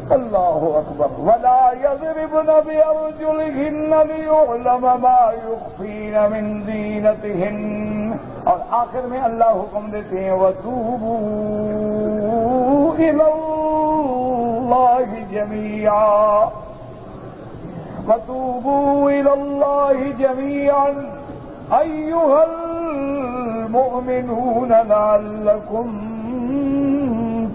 اللہ اکبر۔ وَلَا يَضْرِبْنَ بِأَرْجُلِهِنَّ لِيُعْلَمَ مَا يُخْفِينَ مِنْ زِينَتِهِنَّ، اور آخر میں اللہ حکم دیتے ہیں وَتُوبُوا إِلَى اللَّهِ جَمِيعًا، وَتُوبُوا إِلَى اللَّهِ جَمِيعًا أَيُّهَا الْمُؤْمِنُونَ لَعَلَّكُمْ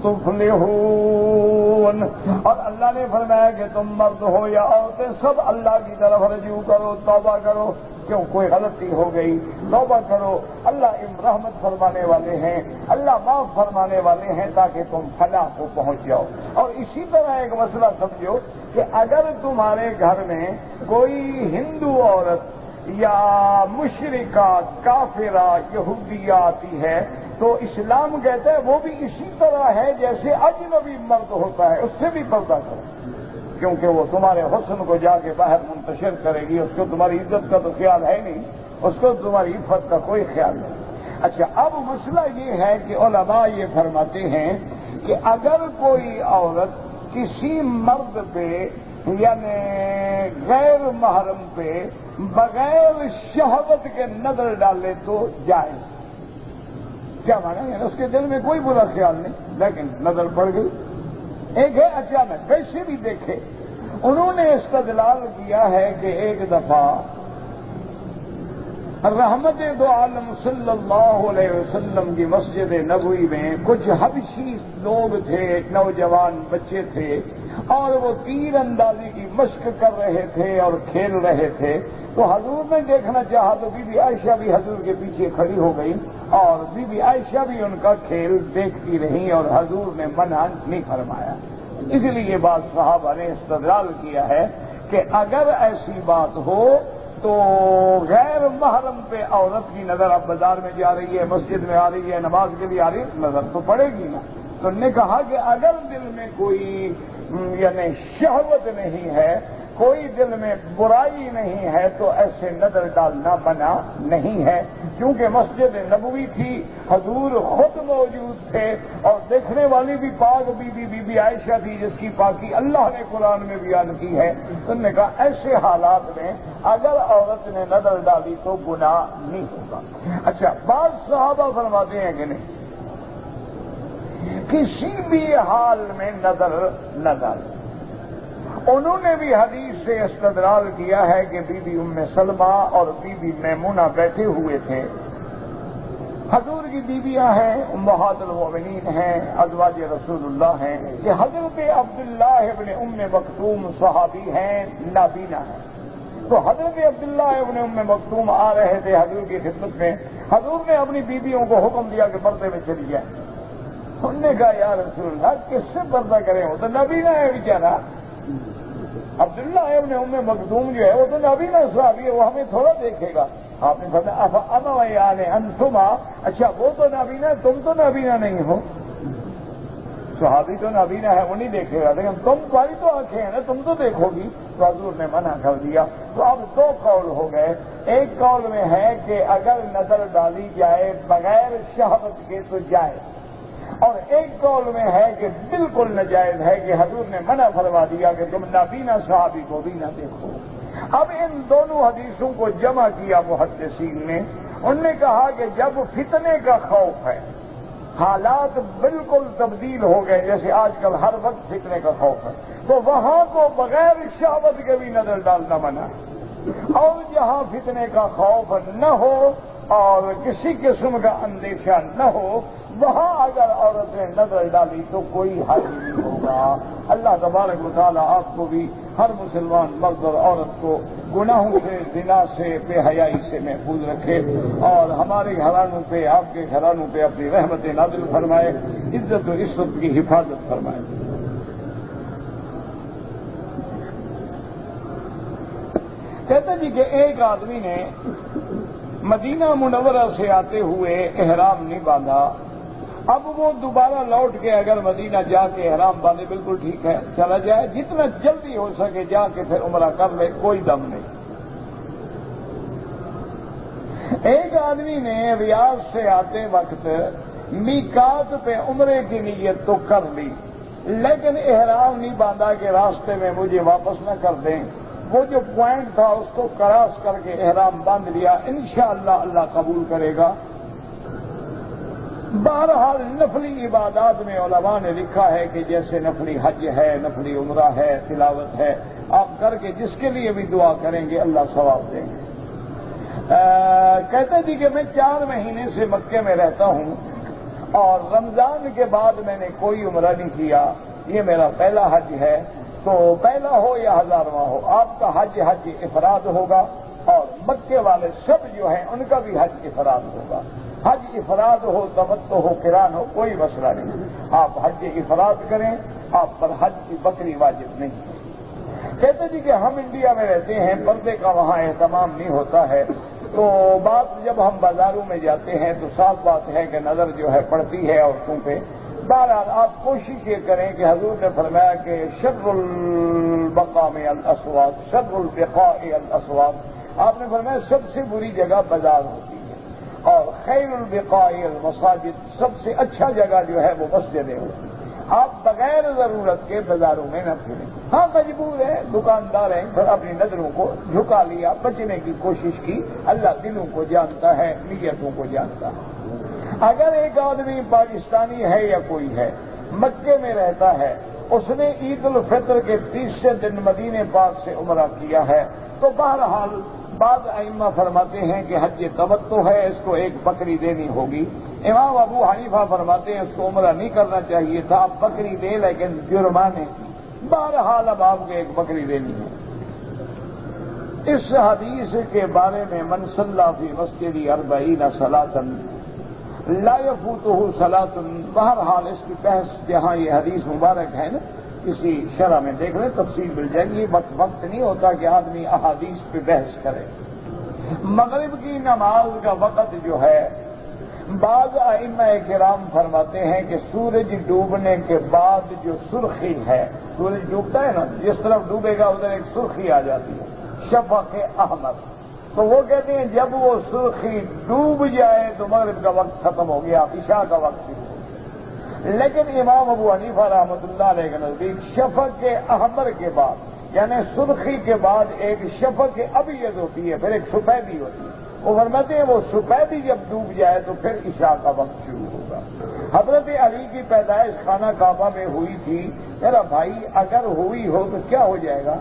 تفلحون۔ اور اللہ نے فرمایا کہ تم مرد ہو یا عورتیں سب اللہ کی طرف رجوع کرو، توبہ کرو۔ کیوں؟ کوئی غلطی ہو گئی، توبہ کرو، اللہ رحمت فرمانے والے ہیں، اللہ معاف فرمانے والے ہیں، تاکہ تم فلاح کو پہنچ جاؤ۔ اور اسی طرح ایک مسئلہ سمجھو کہ اگر تمہارے گھر میں کوئی ہندو عورت یا مشرکہ کافرہ یہودیہ آتی ہے، تو اسلام کہتا ہے وہ بھی اسی طرح ہے جیسے اجنبی مرد ہوتا ہے، اس سے بھی پردہ کرو، کیونکہ وہ تمہارے حسن کو جا کے باہر منتشر کرے گی، اس کو تمہاری عزت کا تو خیال ہے نہیں، اس کو تمہاری عفت کا کوئی خیال نہیں۔ اچھا، اب مسئلہ یہ ہے کہ علماء یہ فرماتے ہیں کہ اگر کوئی عورت کسی مرد پہ یعنی غیر محرم پہ بغیر شہوت کے نظر ڈالے تو جائز۔ کیا مانا؟ یعنی اس کے دل میں کوئی برا خیال نہیں، لیکن نظر پڑ گئی۔ ایک ہے اچانک ویسے بھی دیکھے، انہوں نے استدلال کیا ہے کہ ایک دفعہ رحمت دو عالم صلی اللہ علیہ وسلم کی مسجد نبوی میں کچھ حبشی لوگ تھے، نوجوان بچے تھے، اور وہ تیر اندازی کی مشق کر رہے تھے اور کھیل رہے تھے۔ تو حضور نے دیکھنا چاہا تو بی بی عائشہ بھی حضور کے پیچھے کھڑی ہو گئی، اور بی بی عائشہ بھی ان کا کھیل دیکھتی رہی، اور حضور نے منع نہیں فرمایا۔ اس لیے بعض صحابہ نے استدلال کیا ہے کہ اگر ایسی بات ہو تو غیر محرم پہ عورت کی نظر اب بازار میں جا رہی ہے، مسجد میں آ رہی ہے، نماز کے لیے آ رہی ہے، نظر تو پڑے گی نا۔ تو نے کہا کہ اگر دل میں کوئی یعنی شہوت نہیں ہے، کوئی دل میں برائی نہیں ہے، تو ایسے نظر ڈالنا منع نہیں ہے، کیونکہ مسجد نبوی تھی، حضور خود موجود تھے، اور دیکھنے والی بھی پاک بی بی عائشہ تھی، جس کی پاکی اللہ نے قرآن میں بیان کی ہے۔ تو نے کہا ایسے حالات میں اگر عورت نے نظر ڈالی تو گناہ نہیں ہوگا۔ اچھا، بعض صحابہ فرماتے ہیں کہ نہیں، کسی بھی حال میں نظر نہ ڈالے۔ انہوں نے بھی حدیث سے استدلال کیا ہے کہ بی بی ام سلمہ اور بی بی میمونہ بیٹھے ہوئے تھے. حضور کی بیویاں ہیں، امہات المومنین ہیں، ازواج رسول اللہ ہیں، کہ حضرت عبداللہ ابن ام مکتوم صحابی ہیں، نابینا ہیں. تو حضرت عبداللہ ابن ام مکتوم آ رہے تھے حضور کی خدمت میں. حضور نے اپنی بیویوں کو حکم دیا کہ پردے میں چلی جائیں. انہوں نے کہا یا رسول اللہ کس سے پردہ کریں، وہ تو نابینا ہے بیچارہ. عبداللہ ابن ام مکتوم جو ہے وہ تو نابینا صحابی ہے، وہ ہمیں تھوڑا دیکھے گا. آپ نے فرمایا انتما، اچھا وہ تو نابینا، تم تو نابینا نہیں ہو. صحابی تو نابینا ہے، وہ نہیں دیکھے گا، لیکن تمہاری تو آنکھیں ہیں نا، تم تو دیکھو گی. تو حضور نے منع کر دیا. تو اب دو قول ہو گئے. ایک قول میں ہے کہ اگر نظر ڈالی جائے بغیر شہوت کے تو جائے، اور ایک قول میں ہے کہ بالکل ناجائز ہے، کہ حضور نے منع فرما دیا کہ تم نابینا صحابی کو بھی نہ دیکھو. اب ان دونوں حدیثوں کو جمع کیا محدثین نے. انہوں نے کہا کہ جب فتنے کا خوف ہے، حالات بالکل تبدیل ہو گئے، جیسے آج کل ہر وقت فتنے کا خوف ہے، تو وہاں کو بغیر شہوت کے بھی نظر ڈالنا منع ہے. اور جہاں فتنے کا خوف نہ ہو اور کسی قسم کا اندیشہ نہ ہو، وہاں اگر عورت نے نظر ڈالی تو کوئی حرج نہیں ہوگا. اللہ تبارک و تعالیٰ آپ کو بھی، ہر مسلمان مرد اور عورت کو گناہوں سے، زنا سے، بے حیائی سے محفوظ رکھے، اور ہمارے گھرانوں پہ، آپ کے گھرانوں پہ اپنی رحمت نازل فرمائے، عزت و عصمت کی حفاظت فرمائے. کہتے جی کہ ایک آدمی نے مدینہ منورہ سے آتے ہوئے احرام نہیں باندھا. اب وہ دوبارہ لوٹ کے اگر مدینہ جا کے احرام باندھے، بالکل ٹھیک ہے، چلا جائے، جتنا جلدی ہو سکے جا کے پھر عمرہ کر لے، کوئی دم نہیں. ایک آدمی نے ریاض سے آتے وقت میقات پہ عمرے کی نیت تو کر لی، لیکن احرام نہیں باندھا کہ راستے میں مجھے واپس نہ کر دیں. وہ جو پوائنٹ تھا اس کو کراس کر کے احرام باندھ لیا، انشاءاللہ اللہ قبول کرے گا. بہرحال نفلی عبادات میں علماء نے لکھا ہے کہ جیسے نفلی حج ہے، نفلی عمرہ ہے، تلاوت ہے، آپ کر کے جس کے لیے بھی دعا کریں گے اللہ ثواب دیں گے. کہتے تھے کہ میں 4 مہینے سے مکے میں رہتا ہوں اور رمضان کے بعد میں نے کوئی عمرہ نہیں کیا. یہ میرا پہلا حج ہے. تو پہلا ہو یا 1000واں ہو، آپ کا حج افراد ہوگا، اور مکے والے سب جو ہیں ان کا بھی حج افراد ہوگا. حج افراد ہو، تمتع ہو، قران ہو، کوئی مسئلہ نہیں. آپ حج افراد کریں، آپ پر حج کی بکری واجب نہیں ہے. کہتے تھے کہ ہم انڈیا میں رہتے ہیں، پردے کا وہاں اہتمام نہیں ہوتا ہے. تو بات جب ہم بازاروں میں جاتے ہیں تو صاف بات ہے کہ نظر جو ہے پڑتی ہے عورتوں پہ. بہرحال آپ کوشش یہ کریں کہ حضور نے فرمایا کہ شر البقاء الاسواق، شر البقاء الاسواق. آپ نے فرمایا سب سے بری جگہ بازار ہوتی ہے، اور خیر البقاء المساجد، سب سے اچھا جگہ جو ہے وہ مسجدیں ہوتی ہیں. آپ بغیر ضرورت کے بازاروں میں نہ پھریں. ہاں مجبور ہے، دکاندار ہیں، پھر اپنی نظروں کو جھکا لیا، بچنے کی کوشش کی. اللہ دلوں کو جانتا ہے، نیتوں کو جانتا ہے. اگر ایک آدمی پاکستانی ہے یا کوئی ہے، مکے میں رہتا ہے، اس نے عید الفطر کے 30 دن مدینے پاک سے عمرہ کیا ہے، تو بہرحال بعض ائمہ فرماتے ہیں کہ حج تمتع ہے، اس کو ایک بکری دینی ہوگی. امام ابو حنیفہ فرماتے ہیں اس کو عمرہ نہیں کرنا چاہیے تھا، اب بکری دے لیکن جرمانے کی. بہرحال اب آپ کو ایک بکری دینی ہے. اس حدیث کے بارے میں من صلی فی مسجد 40 صلاۃ لا یفوتہ صلاۃ، بہرحال اس کی بحث جہاں یہ حدیث مبارک ہے نا، کسی شرح میں دیکھ لیں، تفصیل مل جائے گی. وقت نہیں ہوتا کہ آدمی احادیث پہ بحث کرے. مغرب کی نماز کا وقت جو ہے، بعض ائمہ کرام فرماتے ہیں کہ سورج ڈوبنے کے بعد جو سرخی ہے، سورج ڈوبتا ہے نا، جس طرف ڈوبے گا ادھر ایک سرخی آ جاتی ہے، شفق احمر. تو وہ کہتے ہیں جب وہ سرخی ڈوب جائے تو مغرب کا وقت ختم ہو گیا، عشاء کا وقت شروع ہو گیا. لیکن امام ابو حنیفہ رحمۃ اللہ علیہ کے نزدیک شفق احمر کے بعد، یعنی سرخی کے بعد ایک شفق ابیض ہوتی ہے، پھر ایک سفیدی ہوتی ہے. وہ فرماتے ہیں وہ سفیدی جب ڈوب جائے تو پھر عشاء کا وقت شروع ہوگا. حضرت علی کی پیدائش خانہ کعبہ میں ہوئی تھی. میرا بھائی اگر ہوئی ہو تو کیا ہو جائے گا؟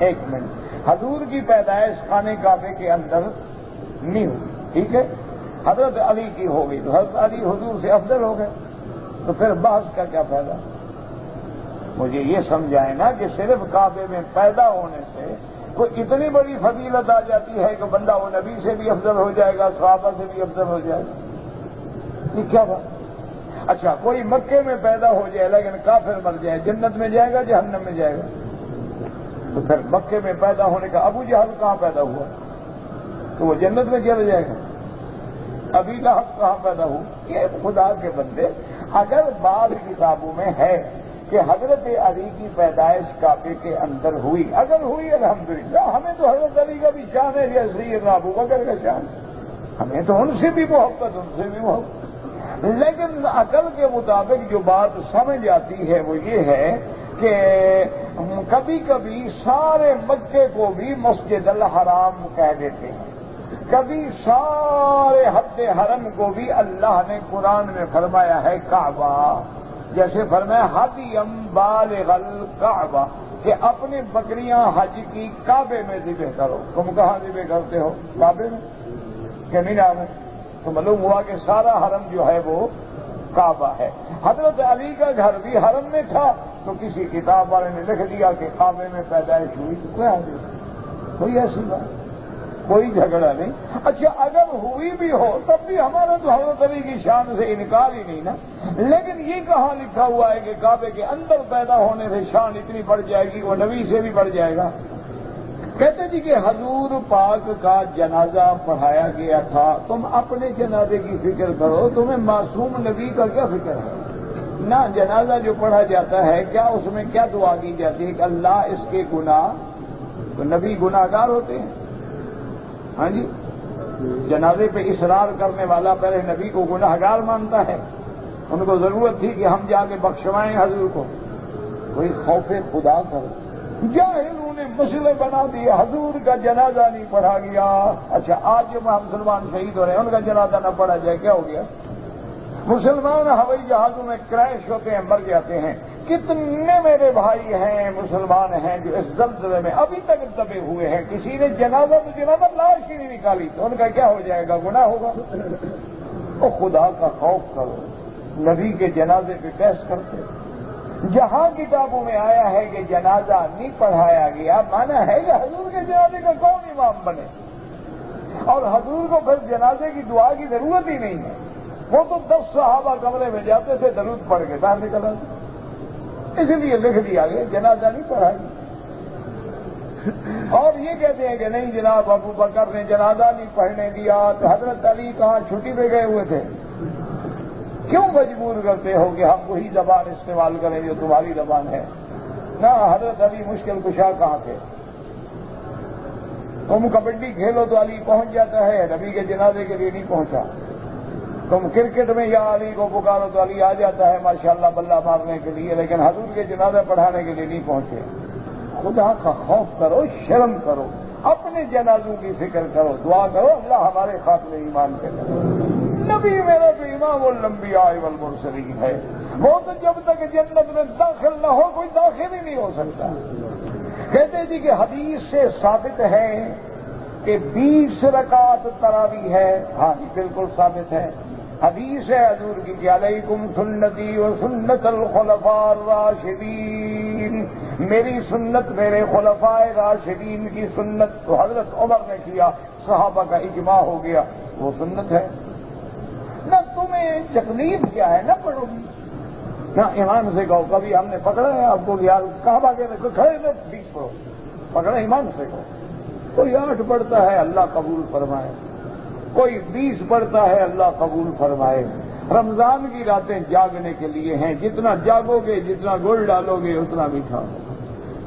ایک منٹ، حضور کی پیدائش خانے کعبے کے اندر نہیں ہوئی، ٹھیک ہے، حضرت علی کی ہو گئی تو حضرت علی حضور سے افضل ہو گئے، تو پھر بحث کا کیا فائدہ؟ مجھے یہ سمجھائے نا کہ صرف کعبے میں پیدا ہونے سے کوئی اتنی بڑی فضیلت آ جاتی ہے کہ بندہ وہ نبی سے بھی افضل ہو جائے گا، صحابہ سے بھی افضل ہو جائے گا، یہ کیا بات؟ اچھا کوئی مکے میں پیدا ہو جائے لیکن کافر مر جائے، جنت میں جائے گا جہنم میں جائے گا؟ تو پھر مکے میں پیدا ہونے کا ابو جہل کہاں پیدا ہوا تو وہ جنت میں چلا جائے گا؟ ابھی لہب کہاں پیدا ہو؟ یہ خدا کے بندے، اگر بعض کتابوں میں ہے کہ حضرت علی کی پیدائش کعبے کے اندر ہوئی، اگر ہوئی الحمدللہ، ہمیں تو حضرت علی کا بھی شان ہے یا سیدنا ابو بکر کا شان، ہمیں تو ان سے بھی محبت، ان سے بھی محبت، لیکن عقل کے مطابق جو بات سمجھ آتی ہے وہ یہ ہے کہ کبھی کبھی سارے مکے کو بھی مسجد الحرام کہہ دیتے ہیں، کبھی سارے حد حرم کو بھی اللہ نے قرآن میں فرمایا ہے کعبہ، جیسے فرمایا حدیم بالغ الکعبہ کہ اپنی بکریاں حج کی کعبے میں ذبح کرو۔ تم کہاں ذبح کرتے ہو؟ کعبے میں کہ مینا میں؟ تو معلوم ہوا کہ سارا حرم جو ہے وہ کعبہ ہے۔ حضرت علی کا گھر بھی حرم میں تھا تو کسی کتاب والے نے لکھ دیا کہ کعبے میں پیدائش ہوئی، کوئی ایسی بات، کوئی جھگڑا نہیں۔ اچھا اگر ہوئی بھی ہو تب بھی ہمارا تو حضرت علی کی شان سے انکار ہی نہیں نا، لیکن یہ کہاں لکھا ہوا ہے کہ کعبے کے اندر پیدا ہونے سے شان اتنی بڑھ جائے گی، وہ نبی سے بھی بڑھ جائے گا؟ کہتے جی کہ حضور پاک کا جنازہ پڑھایا گیا تھا، تم اپنے جنازے کی فکر کرو، تمہیں معصوم نبی کا کیا فکر ہے؟ نہ جنازہ جو پڑھا جاتا ہے کیا اس میں کیا دعا کی جاتی ہے کہ اللہ اس کے گناہ، تو نبی گناہگار ہوتے ہیں؟ ہاں جی، جنازے پہ اصرار کرنے والا پہلے نبی کو گناہگار مانتا ہے، ان کو ضرورت تھی کہ ہم جا کے بخشوائیں حضور کو، کوئی خوف خدا کرو۔ جاہلوں نے مسئلے بنا دیے، حضور کا جنازہ نہیں پڑھا گیا، اچھا آج جو مسلمان شہید ہو رہے ہیں ان کا جنازہ نہ پڑھا جائے کیا ہو گیا؟ مسلمان ہوائی جہازوں میں کریش ہوتے ہیں، مر جاتے ہیں، کتنے میرے بھائی ہیں مسلمان ہیں جو اس زلزلے میں ابھی تک دبے ہوئے ہیں، کسی نے جنازہ لاش ہی نہیں نکالی تو ان کا کیا ہو جائے گا؟ گناہ ہوگا؟ تو خدا کا خوف کرو، نبی کے جنازے پہ بحث کرتے۔ جہاں کتابوں میں آیا ہے کہ جنازہ نہیں پڑھایا گیا، مانا ہے کہ حضور کے جنازے کا کون امام بنے، اور حضور کو پھر جنازے کی دعا کی ضرورت ہی نہیں ہے، وہ تو 10 صحابہ کمرے میں جاتے تھے، درود پڑھ کے باہر نکل آتے، اس لیے لکھ دیا گیا جنازہ نہیں پڑھا گیا۔ اور یہ کہتے ہیں کہ نہیں جناب ابو بکر نے جنازہ نہیں پڑھنے دیا، تو حضرت علی کہاں چھٹی پہ گئے ہوئے تھے؟ کیوں مجبور کرتے ہو کہ ہم وہی زبان استعمال کریں جو تمہاری زبان ہے؟ نہ حضرت علی مشکل کشا کہاں تھے؟ تم کبڈی کھیلو تو علی پہنچ جاتا ہے، نبی کے جنازے کے لیے نہیں پہنچا۔ تم کرکٹ میں یا علی کو پکارو تو علی آ جاتا ہے ماشاءاللہ بلہ مارنے کے لیے، لیکن حضور کے جنازہ پڑھانے کے لیے نہیں پہنچے۔ خدا کا خوف کرو، شرم کرو، اپنے جنازوں کی فکر کرو، دعا کرو اللہ ہمارے خاتمے ایمان کے کرو۔ نبی میرا تو امام الانبیاء والمرسلین ہے، وہ تو جب تک جنت میں داخل نہ ہو کوئی داخل ہی نہیں ہو سکتا۔ کہتے جی کہ حدیث سے ثابت ہے کہ 20 رکعت تراویح ہے، ہاں جی بالکل ثابت ہے، حدیث ہے حضور کی کہ علیکم سنتی و سنت الخلفاء الراشدین، میری سنت میرے خلفاء راشدین کی سنت، تو حضرت عمر نے کیا، صحابہ کا اجماع ہو گیا، وہ سنت ہے۔ نہ تمہیں تکلیف کیا ہے، نہ پڑھو گی، نہ ایمان سے کہو۔ کبھی ہم نے پکڑا ہے آپ کو یار کہاں بھاگے کھڑے میں 20 پڑھو، پکڑا ایمان سے کہو۔ کوئی 8 پڑھتا ہے اللہ قبول فرمائے، کوئی 20 پڑھتا ہے اللہ قبول فرمائے۔ رمضان کی راتیں جاگنے کے لیے ہیں، جتنا جاگو گے جتنا گل ڈالو گے اتنا میٹھا ہوگا۔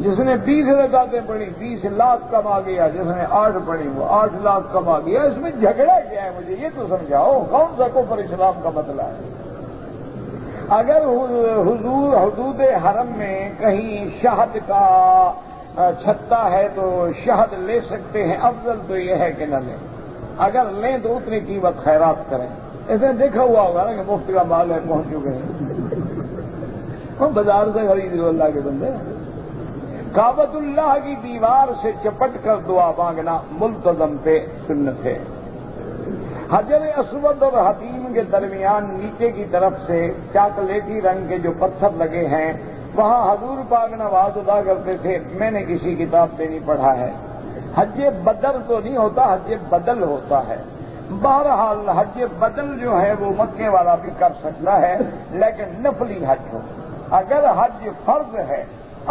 جس نے 20 رکعتیں پڑھی 20 لاکھ کما گیا، جس نے 8 پڑھی وہ 8 لاکھ کما گیا۔ اس میں جھگڑا کیا ہے؟ مجھے یہ تو سمجھاؤ، کون سا کفر اسلام کا مسئلہ ہے؟ اگر حدود حرم میں کہیں شہد کا چھتا ہے تو شہد لے سکتے ہیں، افضل تو یہ ہے کہ نہ لیں، اگر لیں تو اتنی قیمت خیرات کریں۔ ایسے دیکھا ہوا ہوگا نا کہ مفت کا مال ہے پہنچ چکے ہیں، ہم بازار سے خرید لو اللہ کے بندے۔ کعبۃ اللہ کی دیوار سے چپٹ کر دعا مانگنا ملتزم پہ سنت ہے۔ حجر اسود اور حتیم کے درمیان نیچے کی طرف سے چاکلیٹی رنگ کے جو پتھر لگے ہیں وہاں حضور پاک نماز ادا کرتے تھے۔ میں نے کسی کتاب سے نہیں پڑھا ہے۔ حج بدر تو نہیں ہوتا، حج بدل ہوتا ہے۔ بہرحال حج بدل جو ہے وہ مکے والا بھی کر سکتا ہے، لیکن نفلی حج ہو۔ اگر حج فرض ہے،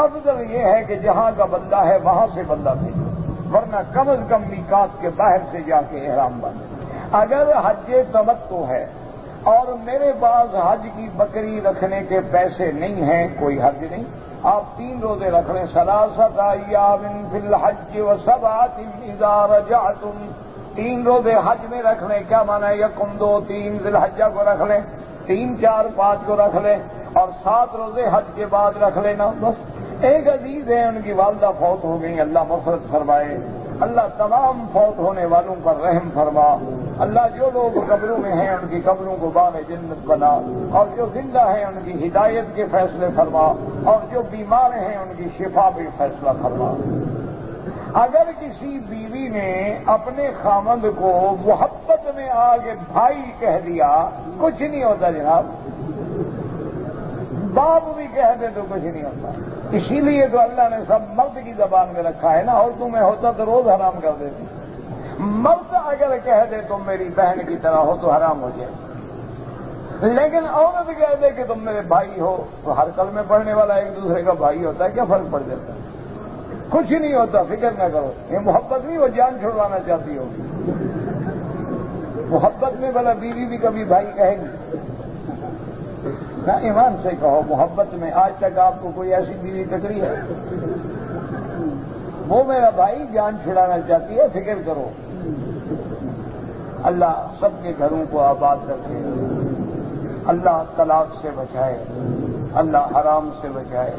افضل یہ ہے کہ جہاں کا بندہ ہے وہاں سے بندہ بھیجو، ورنہ کم از کم میقات کے باہر سے جا کے احرام باندھو۔ اگر حج تمتع ہے اور میرے پاس حج کی بکری رکھنے کے پیسے نہیں ہیں، کوئی حج نہیں، آپ 3 روزے رکھ لیں۔ 3 ایام فی الحج و7 اذا رجعتم، 3 روزے حج میں رکھ لیں۔ کیا مانا ہے؟ 1 2 3 ذی الحجہ کو رکھ لیں، 3 4 5 کو رکھ لیں، اور 7 روزے حج کے بعد رکھ لینا بس۔ ایک عزیز ہے، ان کی والدہ فوت ہو گئی، اللہ مغفرت فرمائے، اللہ تمام فوت ہونے والوں پر رحم فرما، اللہ جو لوگ قبروں میں ہیں ان کی قبروں کو باغ جنت بنا، اور جو زندہ ہیں ان کی ہدایت کے فیصلے فرما، اور جو بیمار ہیں ان کی شفا بھی فیصلہ فرما۔ اگر کسی بیوی نے اپنے خامند کو محبت میں آگے بھائی کہہ دیا، کچھ نہیں ہوتا جناب، باپ بھی کہہ دے تو کچھ نہیں ہوتا۔ اسی لیے تو اللہ نے سب مرد کی زبان میں رکھا ہے نا، عورتوں میں ہوتا تو روز حرام کر دیتی۔ مرد اگر کہہ دے تم میری بہن کی طرح ہو تو حرام ہو جائے، لیکن عورت کہہ دے کہ تم میرے بھائی ہو تو ہر کلمے پڑھنے والا ایک دوسرے کا بھائی ہوتا ہے، کیا فرق پڑ جاتا ہے؟ کچھ نہیں ہوتا، فکر نہ کرو۔ یہ محبت نہیں، وہ جان چھڑوانا چاہتی ہوگی۔ محبت میں بھلا بیوی بھی کبھی بھائی کہے گی؟ نہ، ایمان سے کہو، محبت میں آج تک آپ کو کوئی ایسی بیوی ٹکری ہے؟ وہ میرا بھائی جان چھڑانا چاہتی ہے، فکر کرو۔ اللہ سب کے گھروں کو آباد رکھے، اللہ طلاق سے بچائے، اللہ حرام سے بچائے،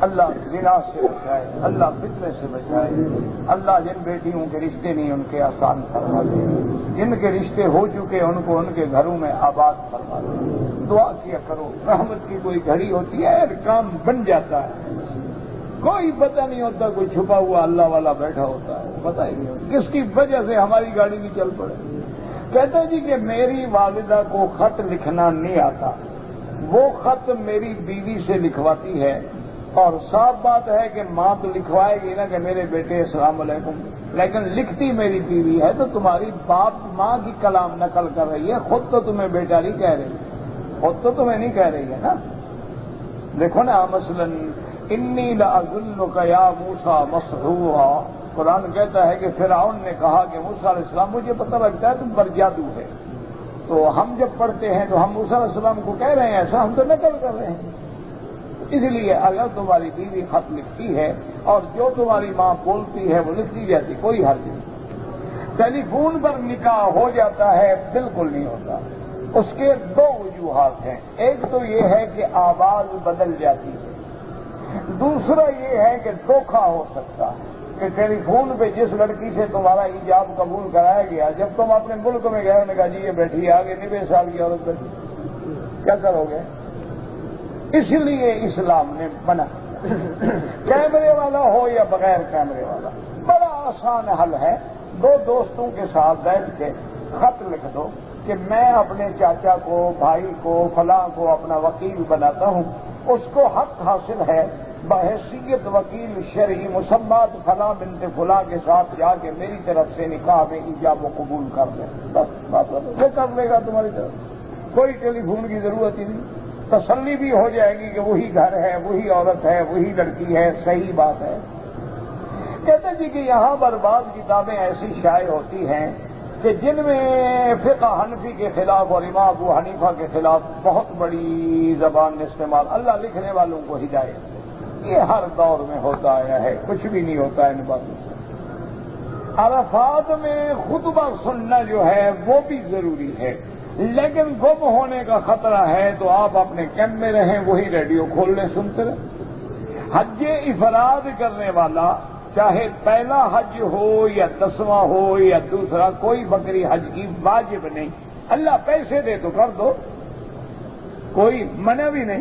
اللہ زنا سے بچائے، اللہ فتنے سے بچائے، اللہ جن بیٹیوں کے رشتے نہیں ان کے آسان فرما دے، جن کے رشتے ہو چکے ان کو ان کے گھروں میں آباد فرما دے۔ دعا کیا کرو، رحمت کی کوئی گھڑی ہوتی ہے، کام بن جاتا ہے، کوئی پتہ نہیں ہوتا، کوئی چھپا ہوا اللہ والا بیٹھا ہوتا ہے، پتہ ہی نہیں ہوتا کس کی وجہ سے ہماری گاڑی بھی چل پڑے۔ کہتے جی کہ میری والدہ کو خط لکھنا نہیں آتا، وہ خط میری بیوی سے لکھواتی ہے، اور صاف بات ہے کہ ماں تو لکھوائے گی نا کہ میرے بیٹے السلام علیکم، لیکن لکھتی میری بیوی ہے، تو تمہاری باپ ماں کی کلام نقل کر رہی ہے، خود تو تمہیں بیٹا نہیں کہہ رہی، خود تو تمہیں نہیں کہہ رہی ہے نا۔ دیکھو نا، مثلاً انی لأظنک یا موسیٰ مسحورا، قرآن کہتا ہے کہ فرعون نے کہا کہ موسیٰ علیہ السلام مجھے پتہ لگتا ہے تم پر جادو ہے، تو ہم جب پڑھتے ہیں تو ہم موسیٰ علیہ السلام کو کہہ رہے ہیں ایسا، ہم تو نقل کر رہے ہیں۔ اس لیے اگر تمہاری بیوی خط لکھتی ہے اور جو تمہاری ماں بولتی ہے وہ لکھتی جاتی، کوئی حرج نہیں۔ ٹیلی فون پر نکاح ہو جاتا ہے، بالکل نہیں ہوتا۔ اس کے 2 وجوہات ہیں، ایک تو یہ ہے کہ آواز بدل جاتی ہے، دوسرا یہ ہے کہ دھوکہ ہو سکتا ہے کہ ٹیلی فون پہ جس لڑکی سے تمہارا ایجاب قبول کرایا گیا، جب تم اپنے ملک میں گئے انہوں نے کہا جی یہ بیٹھی ہے آگے 90 سال کی عورت بیٹھی، کیا کرو گے؟ اس لیے اسلام نے منع کیمرے والا ہو یا بغیر کیمرے والا، بڑا آسان حل ہے۔ 2 دوستوں کے ساتھ بیٹھ کے خط لکھ دو کہ میں اپنے چاچا کو، بھائی کو، فلاں کو اپنا وکیل بناتا ہوں، اس کو حق حاصل ہے بحیثیت وکیل شرعی مسمات فلاں بنت فلاں کے ساتھ جا کے میری طرف سے نکاح میں ایجاب و قبول کر دیں، بس وہ کر لے گا تمہاری طرف، کوئی ٹیلی فون کی ضرورت ہی نہیں، تسلی بھی ہو جائے گی کہ وہی گھر ہے، وہی عورت ہے، وہی لڑکی ہے، صحیح بات ہے۔ کہتے جی کہ یہاں پر بعض کتابیں ایسی شائع ہوتی ہیں کہ جن میں فقہ حنفی کے خلاف اور امام ابو حنیفہ کے خلاف بہت بڑی زبان استعمال، اللہ لکھنے والوں کو ہدایت دے، یہ ہر دور میں ہوتا آیا ہے، کچھ بھی نہیں ہوتا ان باتوں سے۔ عرفات میں خطبہ سننا جو ہے وہ بھی ضروری ہے، لیکن گم ہونے کا خطرہ ہے تو آپ اپنے کیمپ میں رہیں، وہی ریڈیو کھول لیں، سنتے رہیں۔ حج افراد کرنے والا چاہے پہلا حج ہو یا 10واں ہو یا دوسرا، کوئی بکری حج کی واجب نہیں، اللہ پیسے دے تو کر دو، کوئی منع بھی نہیں،